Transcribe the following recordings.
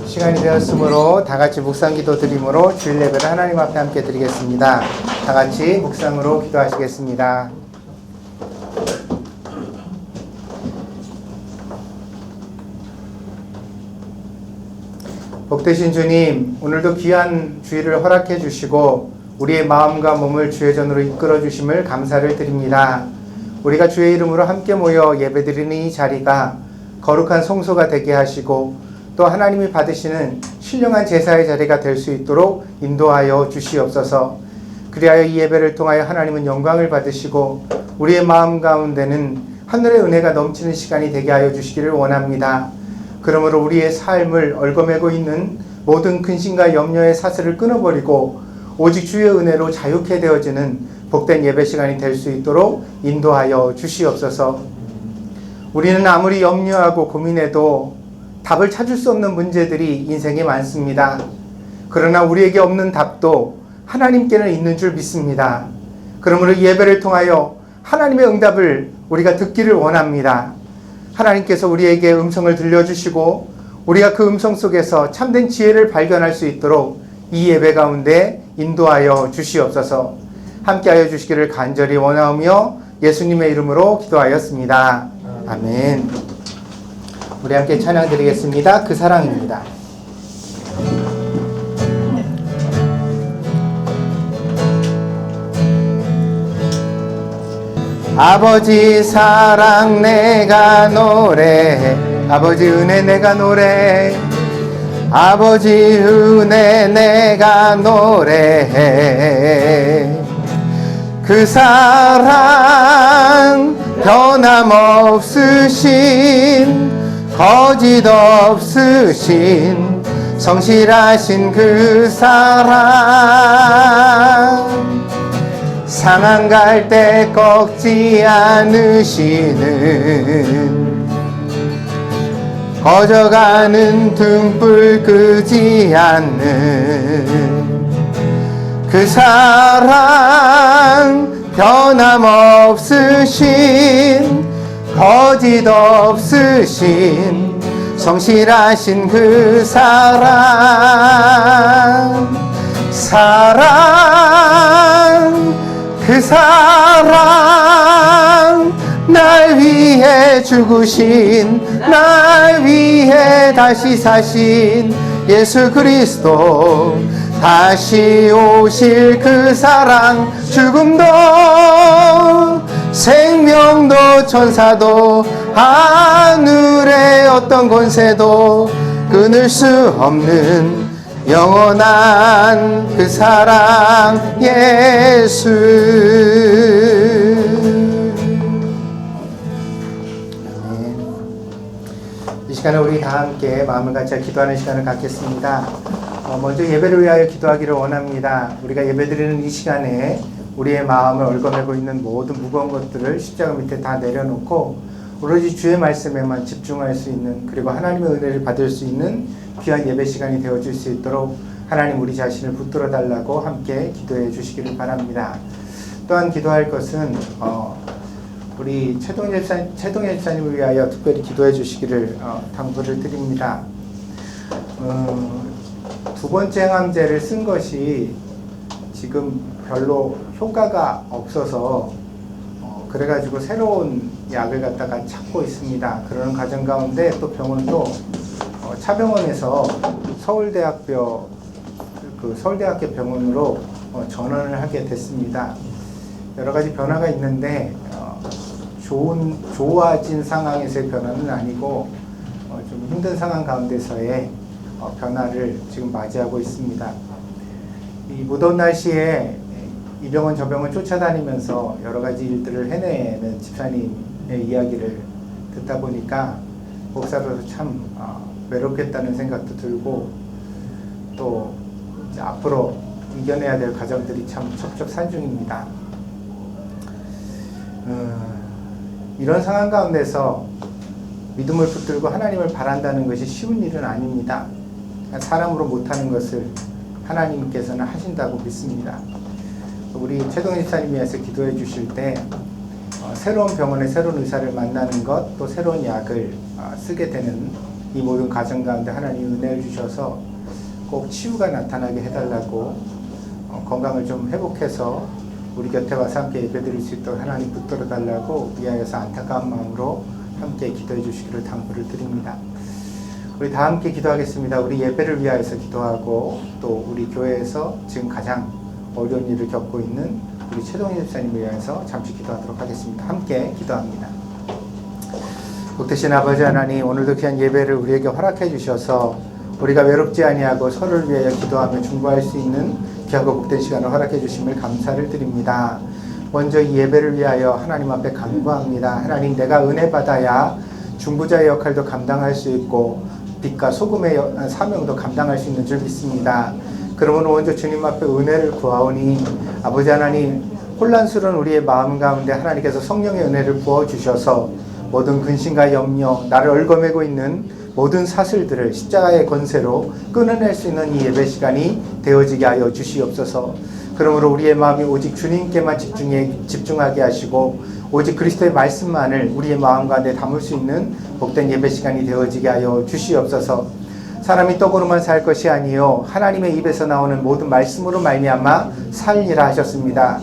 시간이 되었으므로 다 같이 묵상 기도 드림으로 주일 예배를 하나님 앞에 함께 드리겠습니다. 다 같이 묵상으로 기도하시겠습니다. 복되신 주님, 오늘도 귀한 주일을 허락해 주시고 우리의 마음과 몸을 주의 전으로 이끌어 주심을 감사를 드립니다. 우리가 주의 이름으로 함께 모여 예배드리는 이 자리가 거룩한 성소가 되게 하시고 또 하나님이 받으시는 신령한 제사의 자리가 될 수 있도록 인도하여 주시옵소서. 그리하여 이 예배를 통하여 하나님은 영광을 받으시고 우리의 마음 가운데는 하늘의 은혜가 넘치는 시간이 되게 하여 주시기를 원합니다. 그러므로 우리의 삶을 얽어매고 있는 모든 근심과 염려의 사슬을 끊어버리고 오직 주의 은혜로 자유케 되어지는 복된 예배 시간이 될 수 있도록 인도하여 주시옵소서. 우리는 아무리 염려하고 고민해도 답을 찾을 수 없는 문제들이 인생에 많습니다. 그러나 우리에게 없는 답도 하나님께는 있는 줄 믿습니다. 그러므로 예배를 통하여 하나님의 응답을 우리가 듣기를 원합니다. 하나님께서 우리에게 음성을 들려주시고 우리가 그 음성 속에서 참된 지혜를 발견할 수 있도록 이 예배 가운데 인도하여 주시옵소서. 함께하여 주시기를 간절히 원하오며 예수님의 이름으로 기도하였습니다. 아멘. 우리 함께 찬양 드리겠습니다. 그 사랑입니다. 아버지 사랑 내가 노래해, 아버지 은혜 내가 노래해, 아버지 은혜 내가 노래해. 그 사랑 변함없으신 거짓 없으신 성실하신 그 사랑, 상한 갈 때 꺾지 않으시는 꺼져가는 등불 끄지 않는 그 사랑, 변함없으신 거짓 없으신 성실하신 그 사랑, 그 사랑, 날 위해 죽으신, 날 위해 다시 사신 예수 그리스도, 다시 오실 그 사랑, 죽음도 생명도 천사도 하늘의 어떤 권세도 끊을 수 없는 영원한 그 사랑 예수. 이 시간에 우리 다 함께 마음을 같이 기도하는 시간을 갖겠습니다. 먼저 예배를 위하여 기도하기를 원합니다. 우리가 예배드리는 이 시간에 우리의 마음을 얽어매고 있는 모든 무거운 것들을 십자가 밑에 다 내려놓고 오로지 주의 말씀에만 집중할 수 있는, 그리고 하나님의 은혜를 받을 수 있는 귀한 예배 시간이 되어줄 수 있도록 하나님 우리 자신을 붙들어 달라고 함께 기도해 주시기를 바랍니다. 또한 기도할 것은 우리 최동일 집사님을 위하여 특별히 기도해 주시기를 당부를 드립니다. 두 번째 항암제를 쓴 것이 지금 별로 효과가 없어서 그래가지고 새로운 약을 갖다가 찾고 있습니다. 그러는 과정 가운데 또 병원도 차병원에서 서울대학교 병원으로 전원을 하게 됐습니다. 여러 가지 변화가 있는데 좋아진 상황에서의 변화는 아니고 좀 힘든 상황 가운데서의 변화를 지금 맞이하고 있습니다. 이 무더운 날씨에 이 병원 저 병원 쫓아다니면서 여러 가지 일들을 해내는 집사님의 이야기를 듣다 보니까 목사로서 참 외롭겠다는 생각도 들고, 또 이제 앞으로 이겨내야 될 과정들이 참 첩첩산중입니다. 이런 상황 가운데서 믿음을 붙들고 하나님을 바란다는 것이 쉬운 일은 아닙니다. 사람으로 못하는 것을 하나님께서는 하신다고 믿습니다. 우리 최동일 집사님 위해서 기도해 주실 때 새로운 병원에 새로운 의사를 만나는 것, 또 새로운 약을 쓰게 되는 이 모든 가정 가운데 하나님 은혜를 주셔서 꼭 치유가 나타나게 해달라고 건강을 좀 회복해서 우리 곁에 와서 함께 예배드릴 수 있도록 하나님 붙들어 달라고 위하여서 안타까운 마음으로 함께 기도해 주시기를 당부를 드립니다. 우리 다 함께 기도하겠습니다. 우리 예배를 위하여서 기도하고 또 우리 교회에서 지금 가장 어려운 일을 겪고 있는 우리 최동희 집사님을 위해서 잠시 기도하도록 하겠습니다. 함께 기도합니다. 복되신 아버지 하나님, 오늘도 귀한 예배를 우리에게 허락해 주셔서 우리가 외롭지 아니하고 서로를 위하여 기도하며 중보할 수 있는 귀하고 복된 시간을 허락해 주심을 감사를 드립니다. 먼저 이 예배를 위하여 하나님 앞에 간구합니다. 하나님, 내가 은혜 받아야 중보자의 역할도 감당할 수 있고 빛과 소금의 사명도 감당할 수 있는 줄 믿습니다. 그러므로 먼저 주님 앞에 은혜를 구하오니 아버지 하나님, 혼란스러운 우리의 마음 가운데 하나님께서 성령의 은혜를 부어주셔서 모든 근심과 염려, 나를 얽어매고 있는 모든 사슬들을 십자가의 권세로 끊어낼 수 있는 이 예배 시간이 되어지게 하여 주시옵소서. 그러므로 우리의 마음이 오직 주님께만 집중하게 하시고 오직 그리스도의 말씀만을 우리의 마음 가운데 담을 수 있는 복된 예배 시간이 되어지게 하여 주시옵소서. 사람이 떡으로만 살 것이 아니요 하나님의 입에서 나오는 모든 말씀으로 말미암아 살리라 하셨습니다.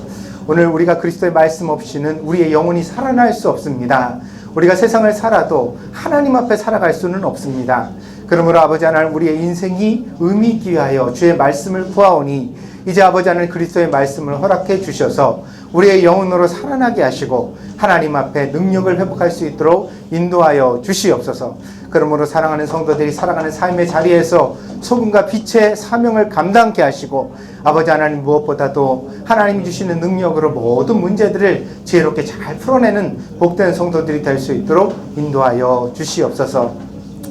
오늘 우리가 그리스도의 말씀 없이는 우리의 영혼이 살아날 수 없습니다. 우리가 세상을 살아도 하나님 앞에 살아갈 수는 없습니다. 그러므로 아버지 하나님, 우리의 인생이 의미 있기 위하여 주의 말씀을 구하오니 이제 아버지 하나님 그리스도의 말씀을 허락해 주셔서 우리의 영혼으로 살아나게 하시고 하나님 앞에 능력을 회복할 수 있도록 인도하여 주시옵소서. 그러므로 사랑하는 성도들이 살아가는 삶의 자리에서 소금과 빛의 사명을 감당케 하시고 아버지 하나님, 무엇보다도 하나님이 주시는 능력으로 모든 문제들을 지혜롭게 잘 풀어내는 복된 성도들이 될 수 있도록 인도하여 주시옵소서.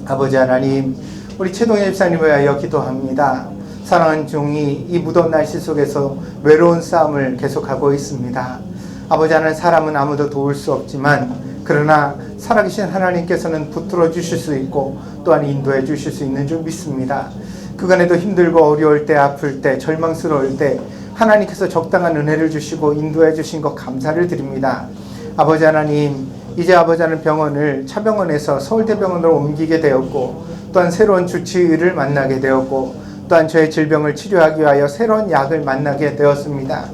아버지 하나님, 우리 최동희 집사님을 위하여 기도합니다. 사랑하는 종이 이 무더운 날씨 속에서 외로운 싸움을 계속하고 있습니다. 아버지 하나님, 사람은 아무도 도울 수 없지만 그러나 살아계신 하나님께서는 붙들어 주실 수 있고 또한 인도해 주실 수 있는 줄 믿습니다. 그간에도 힘들고 어려울 때, 아플 때, 절망스러울 때 하나님께서 적당한 은혜를 주시고 인도해 주신 것 감사를 드립니다. 아버지 하나님, 이제 아버지 하나님 병원을 차병원에서 서울대병원으로 옮기게 되었고 또한 새로운 주치의를 만나게 되었고 또한 저의 질병을 치료하기 위하여 새로운 약을 만나게 되었습니다.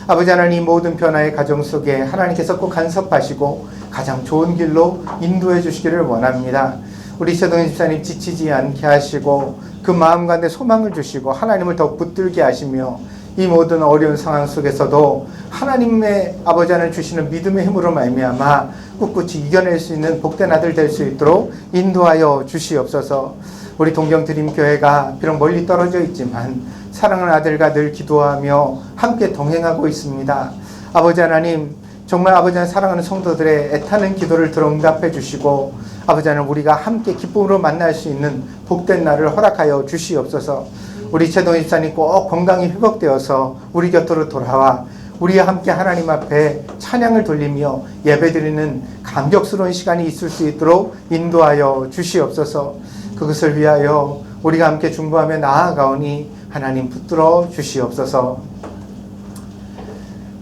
아버지 하나님, 모든 변화의 가정 속에 하나님께서 꼭 간섭하시고 가장 좋은 길로 인도해 주시기를 원합니다. 우리 최동희 집사님 지치지 않게 하시고 그 마음 가운데 소망을 주시고 하나님을 더 붙들게 하시며 이 모든 어려운 상황 속에서도 하나님의 아버지 하나님 주시는 믿음의 힘으로 말미암아 꿋꿋이 이겨낼 수 있는 복된 아들 될 수 있도록 인도하여 주시옵소서. 우리 동경드림교회가 비록 멀리 떨어져 있지만 사랑하는 아들과 늘 기도하며 함께 동행하고 있습니다. 아버지 하나님, 정말 아버지 하나님 사랑하는 성도들의 애타는 기도를 들어 응답해 주시고 아버지 하나님, 우리가 함께 기쁨으로 만날 수 있는 복된 날을 허락하여 주시옵소서. 우리 최동희 집사님 꼭 건강이 회복되어서 우리 곁으로 돌아와 우리와 함께 하나님 앞에 찬양을 돌리며 예배드리는 감격스러운 시간이 있을 수 있도록 인도하여 주시옵소서. 그것을 위하여 우리가 함께 중보하며 나아가오니 하나님 붙들어 주시옵소서.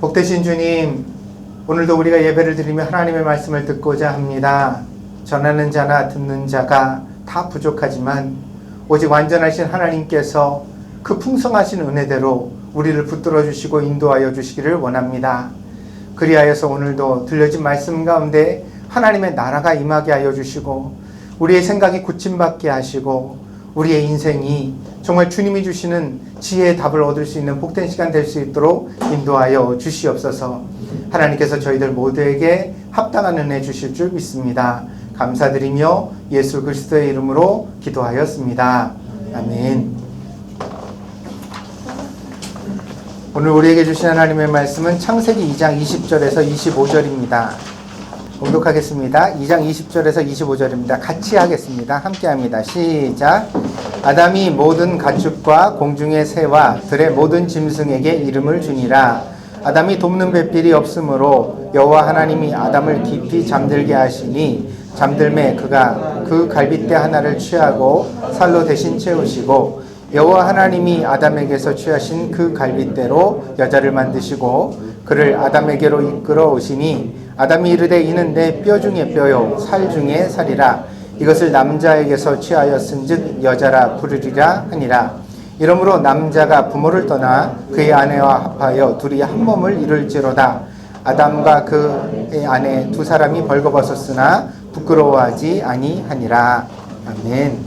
복되신 주님, 오늘도 우리가 예배를 드리며 하나님의 말씀을 듣고자 합니다. 전하는 자나 듣는 자가 다 부족하지만 오직 완전하신 하나님께서 그 풍성하신 은혜대로 우리를 붙들어 주시고 인도하여 주시기를 원합니다. 그리하여서 오늘도 들려진 말씀 가운데 하나님의 나라가 임하게 하여 주시고 우리의 생각이 굳힘받게 하시고 우리의 인생이 정말 주님이 주시는 지혜의 답을 얻을 수 있는 복된 시간 될 수 있도록 인도하여 주시옵소서. 하나님께서 저희들 모두에게 합당한 은혜 주실 줄 믿습니다. 감사드리며 예수 그리스도의 이름으로 기도하였습니다. 아멘. 오늘 우리에게 주신 하나님의 말씀은 창세기 2장 20절에서 25절입니다. 공독하겠습니다. 2장 20절에서 25절입니다. 같이 하겠습니다. 함께 합니다. 시작. 아담이 모든 가축과 공중의 새와 들의 모든 짐승에게 이름을 주니라. 아담이 돕는 배필이 없으므로 여호와 하나님이 아담을 깊이 잠들게 하시니 잠들매 그가 그 갈빗대 하나를 취하고 살로 대신 채우시고 여호와 하나님이 아담에게서 취하신 그 갈빗대로 여자를 만드시고 그를 아담에게로 이끌어 오시니 아담이 이르되 이는 내 뼈 중에 뼈요 살 중에 살이라. 이것을 남자에게서 취하였은즉 여자라 부르리라 하니라. 이러므로 남자가 부모를 떠나 그의 아내와 합하여 둘이 한 몸을 이룰지로다. 아담과 그의 아내 두 사람이 벌거벗었으나 부끄러워하지 아니하니라. 아멘.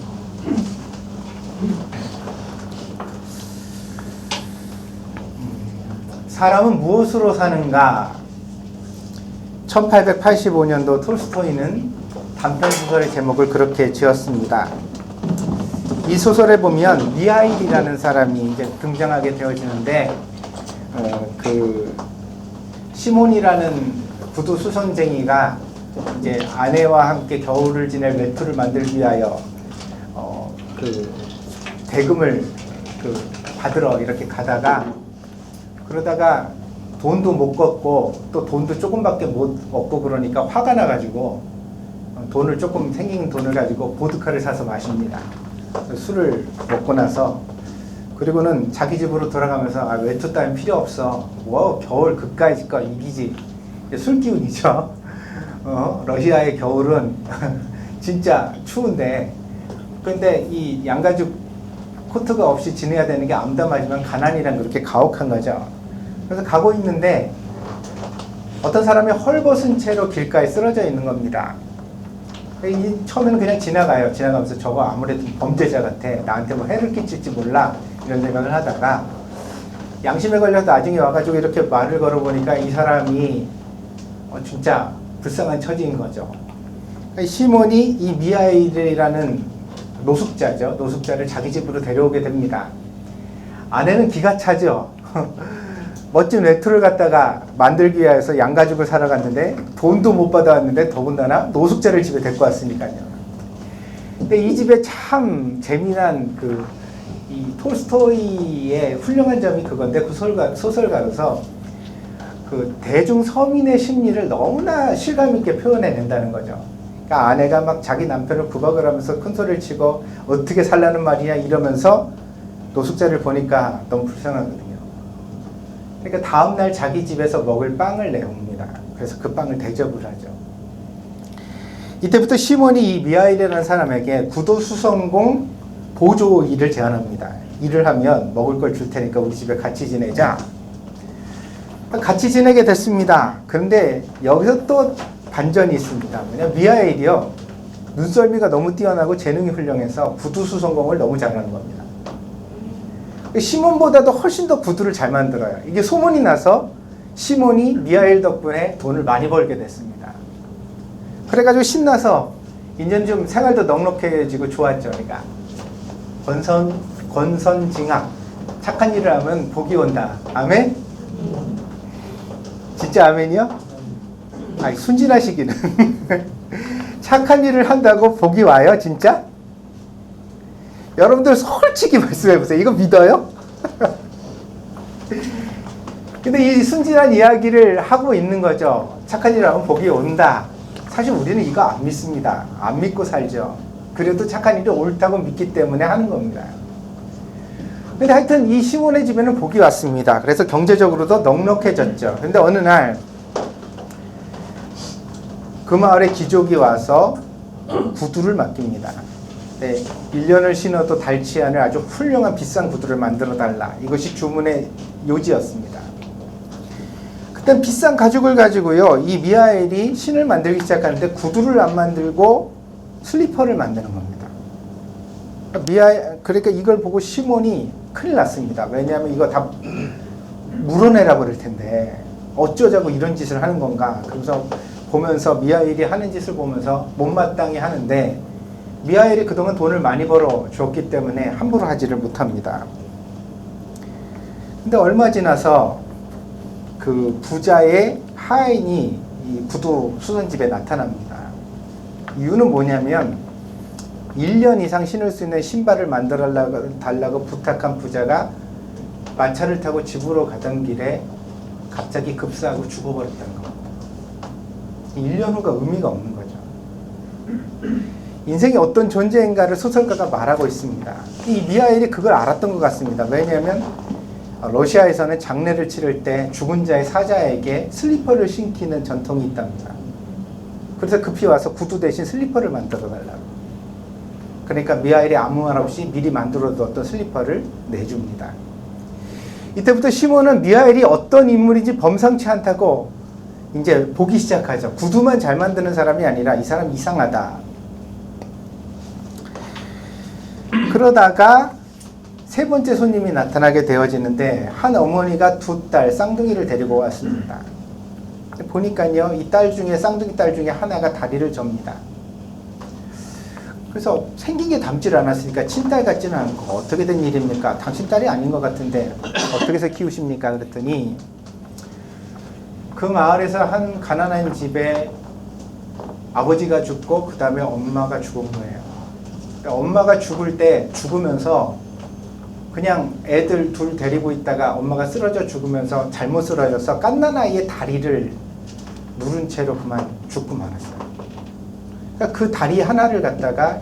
사람은 무엇으로 사는가? 1885년도 톨스토이는 단편소설의 제목을 그렇게 지었습니다. 이 소설에 보면 미하일이라는 사람이 이제 등장하게 되어지는데, 시몬이라는 구두 수선쟁이가 이제 아내와 함께 겨울을 지낼 외투를 만들기 위하여 대금을 받으러 이렇게 가다가, 그러다가 돈도 못 걷고 또 돈도 조금밖에 못 얻고 그러니까 화가 나가지고 돈을 조금 생긴 돈을 가지고 보드카를 사서 마십니다. 술을 먹고 나서 그리고는 자기 집으로 돌아가면서 외투 따윈 필요 없어. 겨울 그까짓 거 이기지. 술 기운이죠. 러시아의 겨울은 진짜 추운데, 근데 이 양가죽 코트가 없이 지내야 되는 게 암담하지만 가난이란 그렇게 가혹한 거죠. 그래서 가고 있는데 어떤 사람이 헐벗은 채로 길가에 쓰러져 있는 겁니다. 처음에는 그냥 지나가요. 지나가면서 저거 아무래도 범죄자 같아. 나한테 뭐 해를 끼칠지 몰라. 이런 생각을 하다가 양심에 걸려서 나중에 와가지고 이렇게 말을 걸어보니까 이 사람이 진짜 불쌍한 처지인 거죠. 시몬이 이 미하일이라는 노숙자죠. 노숙자를 자기 집으로 데려오게 됩니다. 아내는 기가 차죠. 멋진 외투를 갖다가 만들기 위해서 양가죽을 사러 갔는데 돈도 못 받아왔는데 더군다나 노숙자를 집에 데리고 왔으니까요. 근데 이 집에 참 재미난 이 톨스토이의 훌륭한 점이 그건데, 그 소설가로서 대중 서민의 심리를 너무나 실감 있게 표현해낸다는 거죠. 그러니까 아내가 막 자기 남편을 구박을 하면서 큰 소리를 치고 어떻게 살라는 말이야 이러면서 노숙자를 보니까 너무 불쌍하거든요. 그러니까 다음날 자기 집에서 먹을 빵을 내옵니다. 그래서 그 빵을 대접을 하죠. 이때부터 시몬이 이 미하일이라는 사람에게 구도수선공 보조 일을 제안합니다. 일을 하면 먹을 걸 줄 테니까 우리 집에 같이 지내자. 같이 지내게 됐습니다. 그런데 여기서 또 반전이 있습니다. 왜냐면 미하일이요, 눈썰미가 너무 뛰어나고 재능이 훌륭해서 구두수선공을 너무 잘하는 겁니다. 시몬보다도 훨씬 더 구두를 잘 만들어요. 이게 소문이 나서 시몬이 미하일 덕분에 돈을 많이 벌게 됐습니다. 그래가지고 신나서 이제는 좀 생활도 넉넉해지고 좋았죠. 그러니까 권선징악, 착한 일을 하면 복이 온다. 아멘? 진짜 아멘이요? 순진하시기는. 착한 일을 한다고 복이 와요? 진짜? 여러분들 솔직히 말씀해보세요. 이거 믿어요? 근데 이 순진한 이야기를 하고 있는 거죠. 착한 일을 하면 복이 온다. 사실 우리는 이거 안 믿습니다. 안 믿고 살죠. 그래도 착한 일이 옳다고 믿기 때문에 하는 겁니다. 근데 하여튼 이 시몬의 집에는 복이 왔습니다. 그래서 경제적으로도 넉넉해졌죠. 근데 어느 날 그 마을에 귀족이 와서 구두를 맡깁니다. 네, 1년을 신어도 닳지 않을 아주 훌륭한 비싼 구두를 만들어 달라. 이것이 주문의 요지였습니다. 그땐 비싼 가죽을 가지고요, 이 미하일이 신을 만들기 시작하는데 구두를 안 만들고 슬리퍼를 만드는 겁니다. 그러니까 이걸 보고 시몬이 큰일 났습니다. 왜냐하면 이거 다 물어내라 그럴 텐데 어쩌자고 이런 짓을 하는 건가. 그래서 보면서 미하일이 하는 짓을 보면서 못마땅히 하는데, 미하일이 그동안 돈을 많이 벌어 줬기 때문에 함부로 하지를 못합니다. 근데 얼마 지나서 그 부자의 하인이 이 구두 수선집에 나타납니다. 이유는 뭐냐면 1년 이상 신을 수 있는 신발을 만들어 달라고 부탁한 부자가 마차를 타고 집으로 가던 길에 갑자기 급사하고 죽어버렸다는 겁니다. 1년 후가 의미가 없는 거죠. 인생이 어떤 존재인가를 소설가가 말하고 있습니다. 이 미하일이 그걸 알았던 것 같습니다. 왜냐하면 러시아에서는 장례를 치를 때 죽은 자의 사자에게 슬리퍼를 신기는 전통이 있답니다. 그래서 급히 와서 구두 대신 슬리퍼를 만들어 달라고. 그러니까 미하엘이 아무 말 없이 미리 만들어두었던 슬리퍼를 내줍니다. 이때부터 시몬은 미하엘이 어떤 인물인지 범상치 않다고 이제 보기 시작하죠. 구두만 잘 만드는 사람이 아니라 이 사람 이상하다. 그러다가 세 번째 손님이 나타나게 되어지는데 한 어머니가 두 딸 쌍둥이를 데리고 왔습니다. 보니까요, 이 딸 중에 쌍둥이 딸 중에 하나가 다리를 접니다. 그래서 생긴 게 닮질 않았으니까 친딸 같지는 않고 어떻게 된 일입니까? 당신 딸이 아닌 것 같은데 어떻게 해서 키우십니까? 그랬더니 그 마을에서 한 가난한 집에 아버지가 죽고 그 다음에 엄마가 죽은 거예요. 그러니까 엄마가 죽을 때 죽으면서 그냥 애들 둘 데리고 있다가 엄마가 쓰러져 죽으면서 잘못 쓰러져서 갓난아이의 다리를 누른 채로 그만 죽고 말았어요. 그러니까 그 다리 하나를 갖다가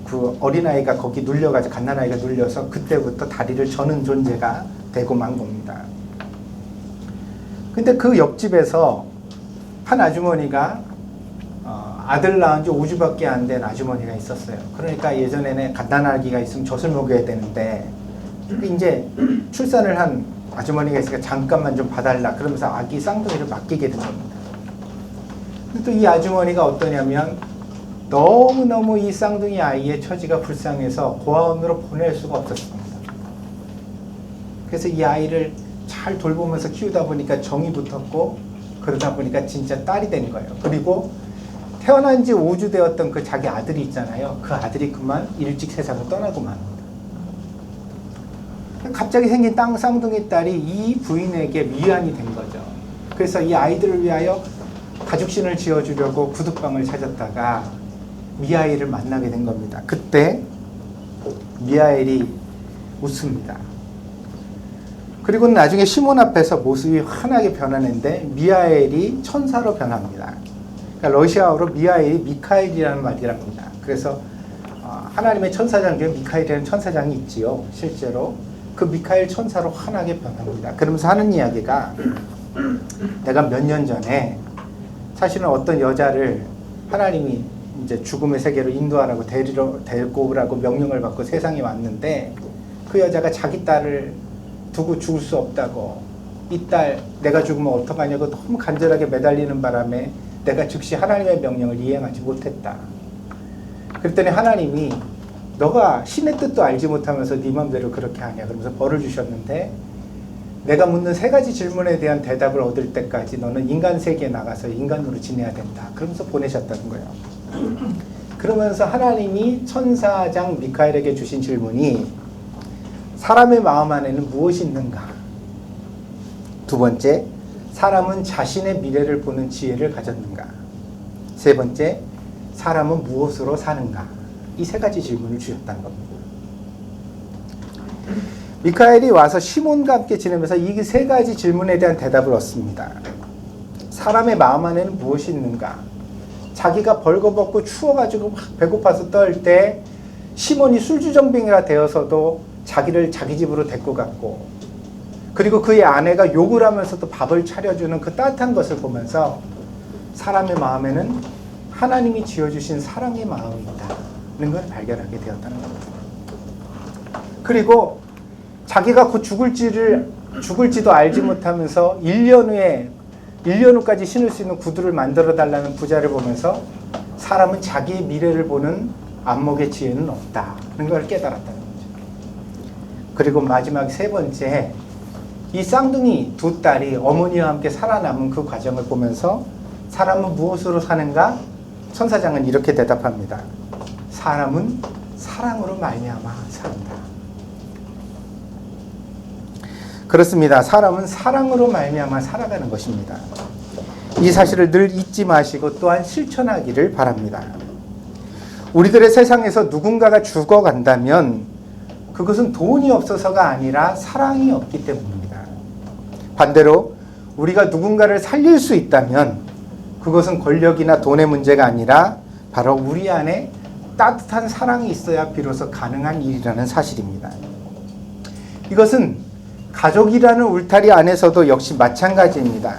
그 어린아이가 거기 눌려가지고 갓난아이가 눌려서 그때부터 다리를 저는 존재가 되고 만 겁니다. 근데 그 옆집에서 한 아주머니가 아들 낳은 지 5주밖에 안 된 아주머니가 있었어요. 그러니까 예전에는 갓난아기가 있으면 젖을 먹여야 되는데 이제 출산을 한 아주머니가 있으니까 잠깐만 좀 봐달라 그러면서 아기 쌍둥이를 맡기게 된 겁니다. 근데 또 이 아주머니가 어떠냐면 너무너무 이 쌍둥이 아이의 처지가 불쌍해서 고아원으로 보낼 수가 없었습니다. 그래서 이 아이를 잘 돌보면서 키우다 보니까 정이 붙었고 그러다 보니까 진짜 딸이 된 거예요. 그리고 태어난 지 5주 되었던 그 자기 아들이 있잖아요. 그 아들이 그만 일찍 세상을 떠나고 맙니다. 갑자기 생긴 쌍둥이 딸이 이 부인에게 위안이 된 거죠. 그래서 이 아이들을 위하여 가죽신을 지어주려고 구두방을 찾았다가 미하엘을 만나게 된 겁니다. 그때 미하엘이 웃습니다. 그리고 나중에 시몬 앞에서 모습이 환하게 변하는데 미하엘이 천사로 변합니다. 그러니까 러시아어로 미하엘이 미카엘이라는 말이랍니다. 그래서 하나님의 천사장 중에 미카엘이라는 천사장이 있지요. 실제로 그 미카엘 천사로 환하게 변합니다. 그러면서 하는 이야기가 내가 몇 년 전에 사실은 어떤 여자를 하나님이 이제 죽음의 세계로 인도하라고 데리고 오라고 명령을 받고 세상에 왔는데 그 여자가 자기 딸을 두고 죽을 수 없다고 이 딸 내가 죽으면 어떡하냐고 너무 간절하게 매달리는 바람에 내가 즉시 하나님의 명령을 이행하지 못했다. 그랬더니 하나님이 너가 신의 뜻도 알지 못하면서 네 맘대로 그렇게 하냐 그러면서 벌을 주셨는데 내가 묻는 세 가지 질문에 대한 대답을 얻을 때까지 너는 인간 세계에 나가서 인간으로 지내야 된다. 그러면서 보내셨다는 거예요. 그러면서 하나님이 천사장 미카엘에게 주신 질문이 사람의 마음 안에는 무엇이 있는가? 두 번째, 사람은 자신의 미래를 보는 지혜를 가졌는가? 세 번째, 사람은 무엇으로 사는가? 이 세 가지 질문을 주셨다는 겁니다. 미카엘이 와서 시몬과 함께 지내면서 이 세 가지 질문에 대한 대답을 얻습니다. 사람의 마음 안에는 무엇이 있는가? 자기가 벌거벗고 추워가지고 막 배고파서 떨 때 시몬이 술주정뱅이가 되어서도 자기를 자기 집으로 데리고 갔고 그리고 그의 아내가 욕을 하면서도 밥을 차려주는 그 따뜻한 것을 보면서 사람의 마음에는 하나님이 지어주신 사랑의 마음이 있다는 걸 발견하게 되었다는 겁니다. 그리고 자기가 곧 죽을지도 알지 못하면서 1년 후까지 신을 수 있는 구두를 만들어 달라는 부자를 보면서 사람은 자기의 미래를 보는 안목의 지혜는 없다는 걸 깨달았다는 거죠. 그리고 마지막 세 번째, 이 쌍둥이 두 딸이 어머니와 함께 살아남은 그 과정을 보면서 사람은 무엇으로 사는가? 천사장은 이렇게 대답합니다. 사람은 사랑으로 말미암아 산다. 그렇습니다. 사람은 사랑으로 말미암아 살아가는 것입니다. 이 사실을 늘 잊지 마시고 또한 실천하기를 바랍니다. 우리들의 세상에서 누군가가 죽어간다면 그것은 돈이 없어서가 아니라 사랑이 없기 때문입니다. 반대로 우리가 누군가를 살릴 수 있다면 그것은 권력이나 돈의 문제가 아니라 바로 우리 안에 따뜻한 사랑이 있어야 비로소 가능한 일이라는 사실입니다. 이것은 가족이라는 울타리 안에서도 역시 마찬가지입니다.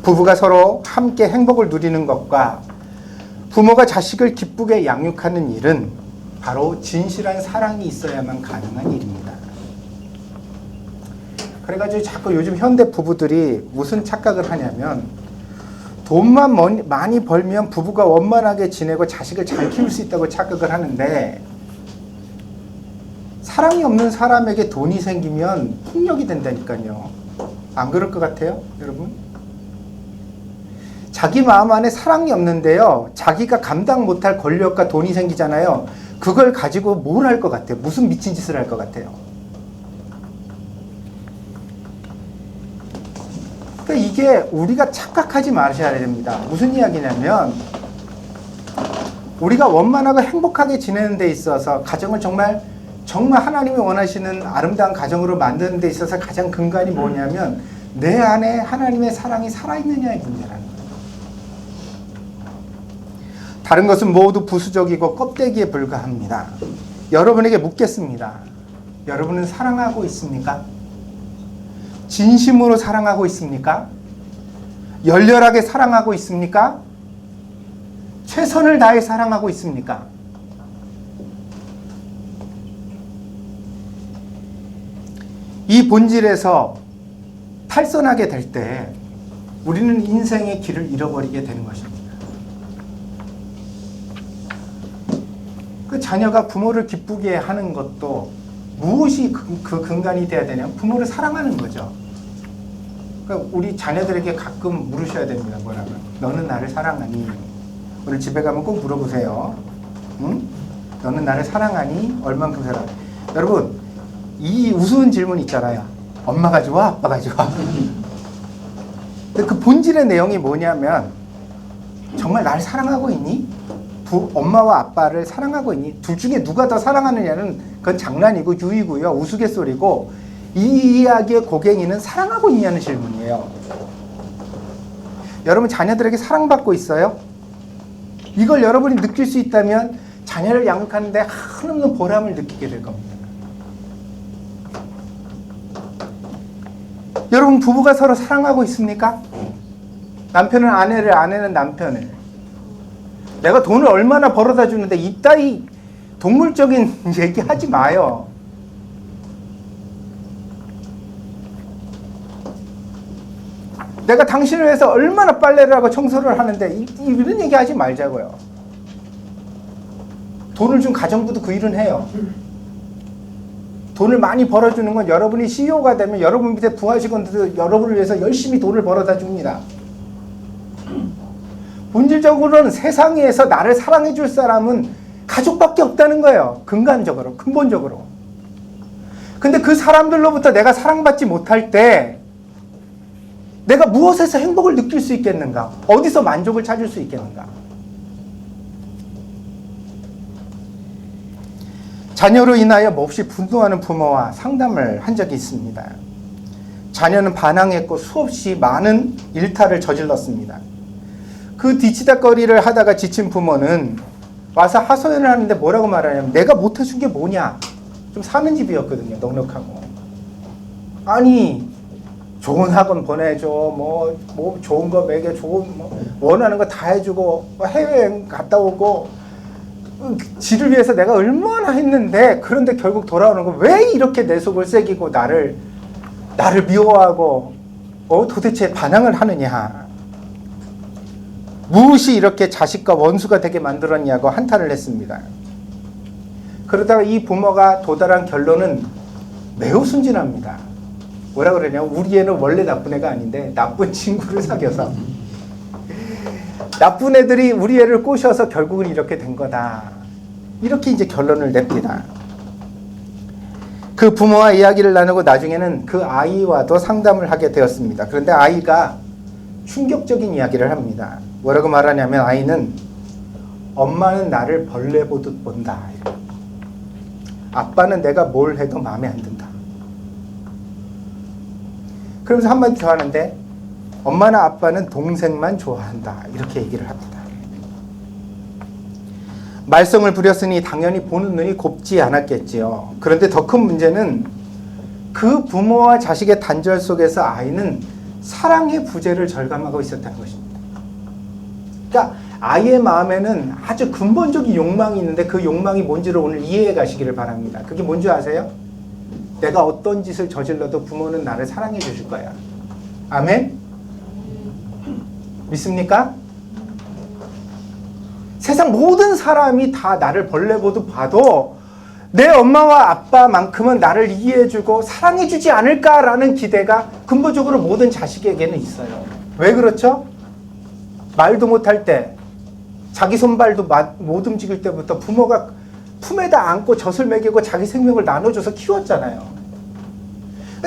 부부가 서로 함께 행복을 누리는 것과 부모가 자식을 기쁘게 양육하는 일은 바로 진실한 사랑이 있어야만 가능한 일입니다. 그래가지고 자꾸 요즘 현대 부부들이 무슨 착각을 하냐면 돈만 많이 벌면 부부가 원만하게 지내고 자식을 잘 키울 수 있다고 착각을 하는데, 사랑이 없는 사람에게 돈이 생기면 폭력이 된다니까요. 안 그럴 것 같아요, 여러분? 자기 마음 안에 사랑이 없는데요, 자기가 감당 못할 권력과 돈이 생기잖아요. 그걸 가지고 뭘 할 것 같아요? 무슨 미친 짓을 할 것 같아요? 그러니까 이게 우리가 착각하지 마셔야 됩니다. 무슨 이야기냐면, 우리가 원만하고 행복하게 지내는 데 있어서 가정을 정말 하나님이 원하시는 아름다운 가정으로 만드는 데 있어서 가장 근간이 뭐냐면 내 안에 하나님의 사랑이 살아있느냐의 문제라는 거예요. 다른 것은 모두 부수적이고 껍데기에 불과합니다. 여러분에게 묻겠습니다. 여러분은 사랑하고 있습니까? 진심으로 사랑하고 있습니까? 열렬하게 사랑하고 있습니까? 최선을 다해 사랑하고 있습니까? 이 본질에서 탈선하게 될 때 우리는 인생의 길을 잃어버리게 되는 것입니다. 그 자녀가 부모를 기쁘게 하는 것도 무엇이 그 근간이 돼야 되냐면 부모를 사랑하는 거죠. 그러니까 우리 자녀들에게 가끔 물으셔야 됩니다. 뭐라고? 너는 나를 사랑하니? 오늘 집에 가면 꼭 물어보세요. 응? 너는 나를 사랑하니? 얼만큼 사랑해? 여러분, 이 우스운 질문 있잖아요. 엄마가 좋아? 아빠가 좋아? 근데 그 본질의 내용이 뭐냐면 정말 날 사랑하고 있니? 엄마와 아빠를 사랑하고 있니? 둘 중에 누가 더 사랑하느냐는 그건 장난이고 유이고요. 우스갯소리고, 이 이야기의 고갱이는 사랑하고 있냐는 질문이에요. 여러분 자녀들에게 사랑받고 있어요? 이걸 여러분이 느낄 수 있다면 자녀를 양육하는데 한없는 보람을 느끼게 될 겁니다. 여러분 부부가 서로 사랑하고 있습니까? 남편은 아내를, 아내는 남편을. 내가 돈을 얼마나 벌어다 주는데 이따위 동물적인 얘기 하지 마요. 내가 당신을 위해서 얼마나 빨래를 하고 청소를 하는데 이런 얘기 하지 말자고요. 돈을 준 가정부도 그 일은 해요. 돈을 많이 벌어주는 건 여러분이 CEO가 되면 여러분 밑에 부하 직원들도 여러분을 위해서 열심히 돈을 벌어다 줍니다. 본질적으로는 세상에서 나를 사랑해 줄 사람은 가족밖에 없다는 거예요. 근간적으로, 근본적으로. 근데 그 사람들로부터 내가 사랑받지 못할 때 내가 무엇에서 행복을 느낄 수 있겠는가? 어디서 만족을 찾을 수 있겠는가? 자녀로 인하여 몹시 분노하는 부모와 상담을 한 적이 있습니다. 자녀는 반항했고 수없이 많은 일탈을 저질렀습니다. 그 뒤치다거리를 하다가 지친 부모는 와서 하소연을 하는데 뭐라고 말하냐면 내가 못해준 게 뭐냐? 좀 사는 집이었거든요. 넉넉하고. 아니 좋은 학원 보내줘, 뭐 좋은 거 먹여, 원하는 거 다 해주고 해외여행 갔다 오고 지를 위해서 내가 얼마나 했는데 그런데 결국 돌아오는 거 왜 이렇게 내 속을 새기고 나를 미워하고 도대체 반항을 하느냐? 무엇이 이렇게 자식과 원수가 되게 만들었냐고 한탄을 했습니다. 그러다가 이 부모가 도달한 결론은 매우 순진합니다. 뭐라 그러냐면 우리 애는 원래 나쁜 애가 아닌데 나쁜 친구를 사귀어서 나쁜 애들이 우리 애를 꼬셔서 결국은 이렇게 된 거다. 이렇게 이제 결론을 냅니다. 그 부모와 이야기를 나누고 나중에는 그 아이와도 상담을 하게 되었습니다. 그런데 아이가 충격적인 이야기를 합니다. 뭐라고 말하냐면 아이는 엄마는 나를 벌레 보듯 본다. 아빠는 내가 뭘 해도 마음에 안 든다. 그러면서 한마디 더 하는데 엄마나 아빠는 동생만 좋아한다. 이렇게 얘기를 합니다. 말썽을 부렸으니 당연히 보는 눈이 곱지 않았겠지요. 그런데 더 큰 문제는 그 부모와 자식의 단절 속에서 아이는 사랑의 부재를 절감하고 있었다는 것입니다. 그러니까 아이의 마음에는 아주 근본적인 욕망이 있는데 그 욕망이 뭔지를 오늘 이해해 가시기를 바랍니다. 그게 뭔지 아세요? 내가 어떤 짓을 저질러도 부모는 나를 사랑해 주실 거야. 아멘? 믿습니까? 세상 모든 사람이 다 나를 벌레 보듯 봐도 내 엄마와 아빠만큼은 나를 이해해주고 사랑해주지 않을까라는 기대가 근본적으로 모든 자식에게는 있어요. 왜 그렇죠? 말도 못할 때, 자기 손발도 못 움직일 때부터 부모가 품에다 안고 젖을 먹이고 자기 생명을 나눠줘서 키웠잖아요.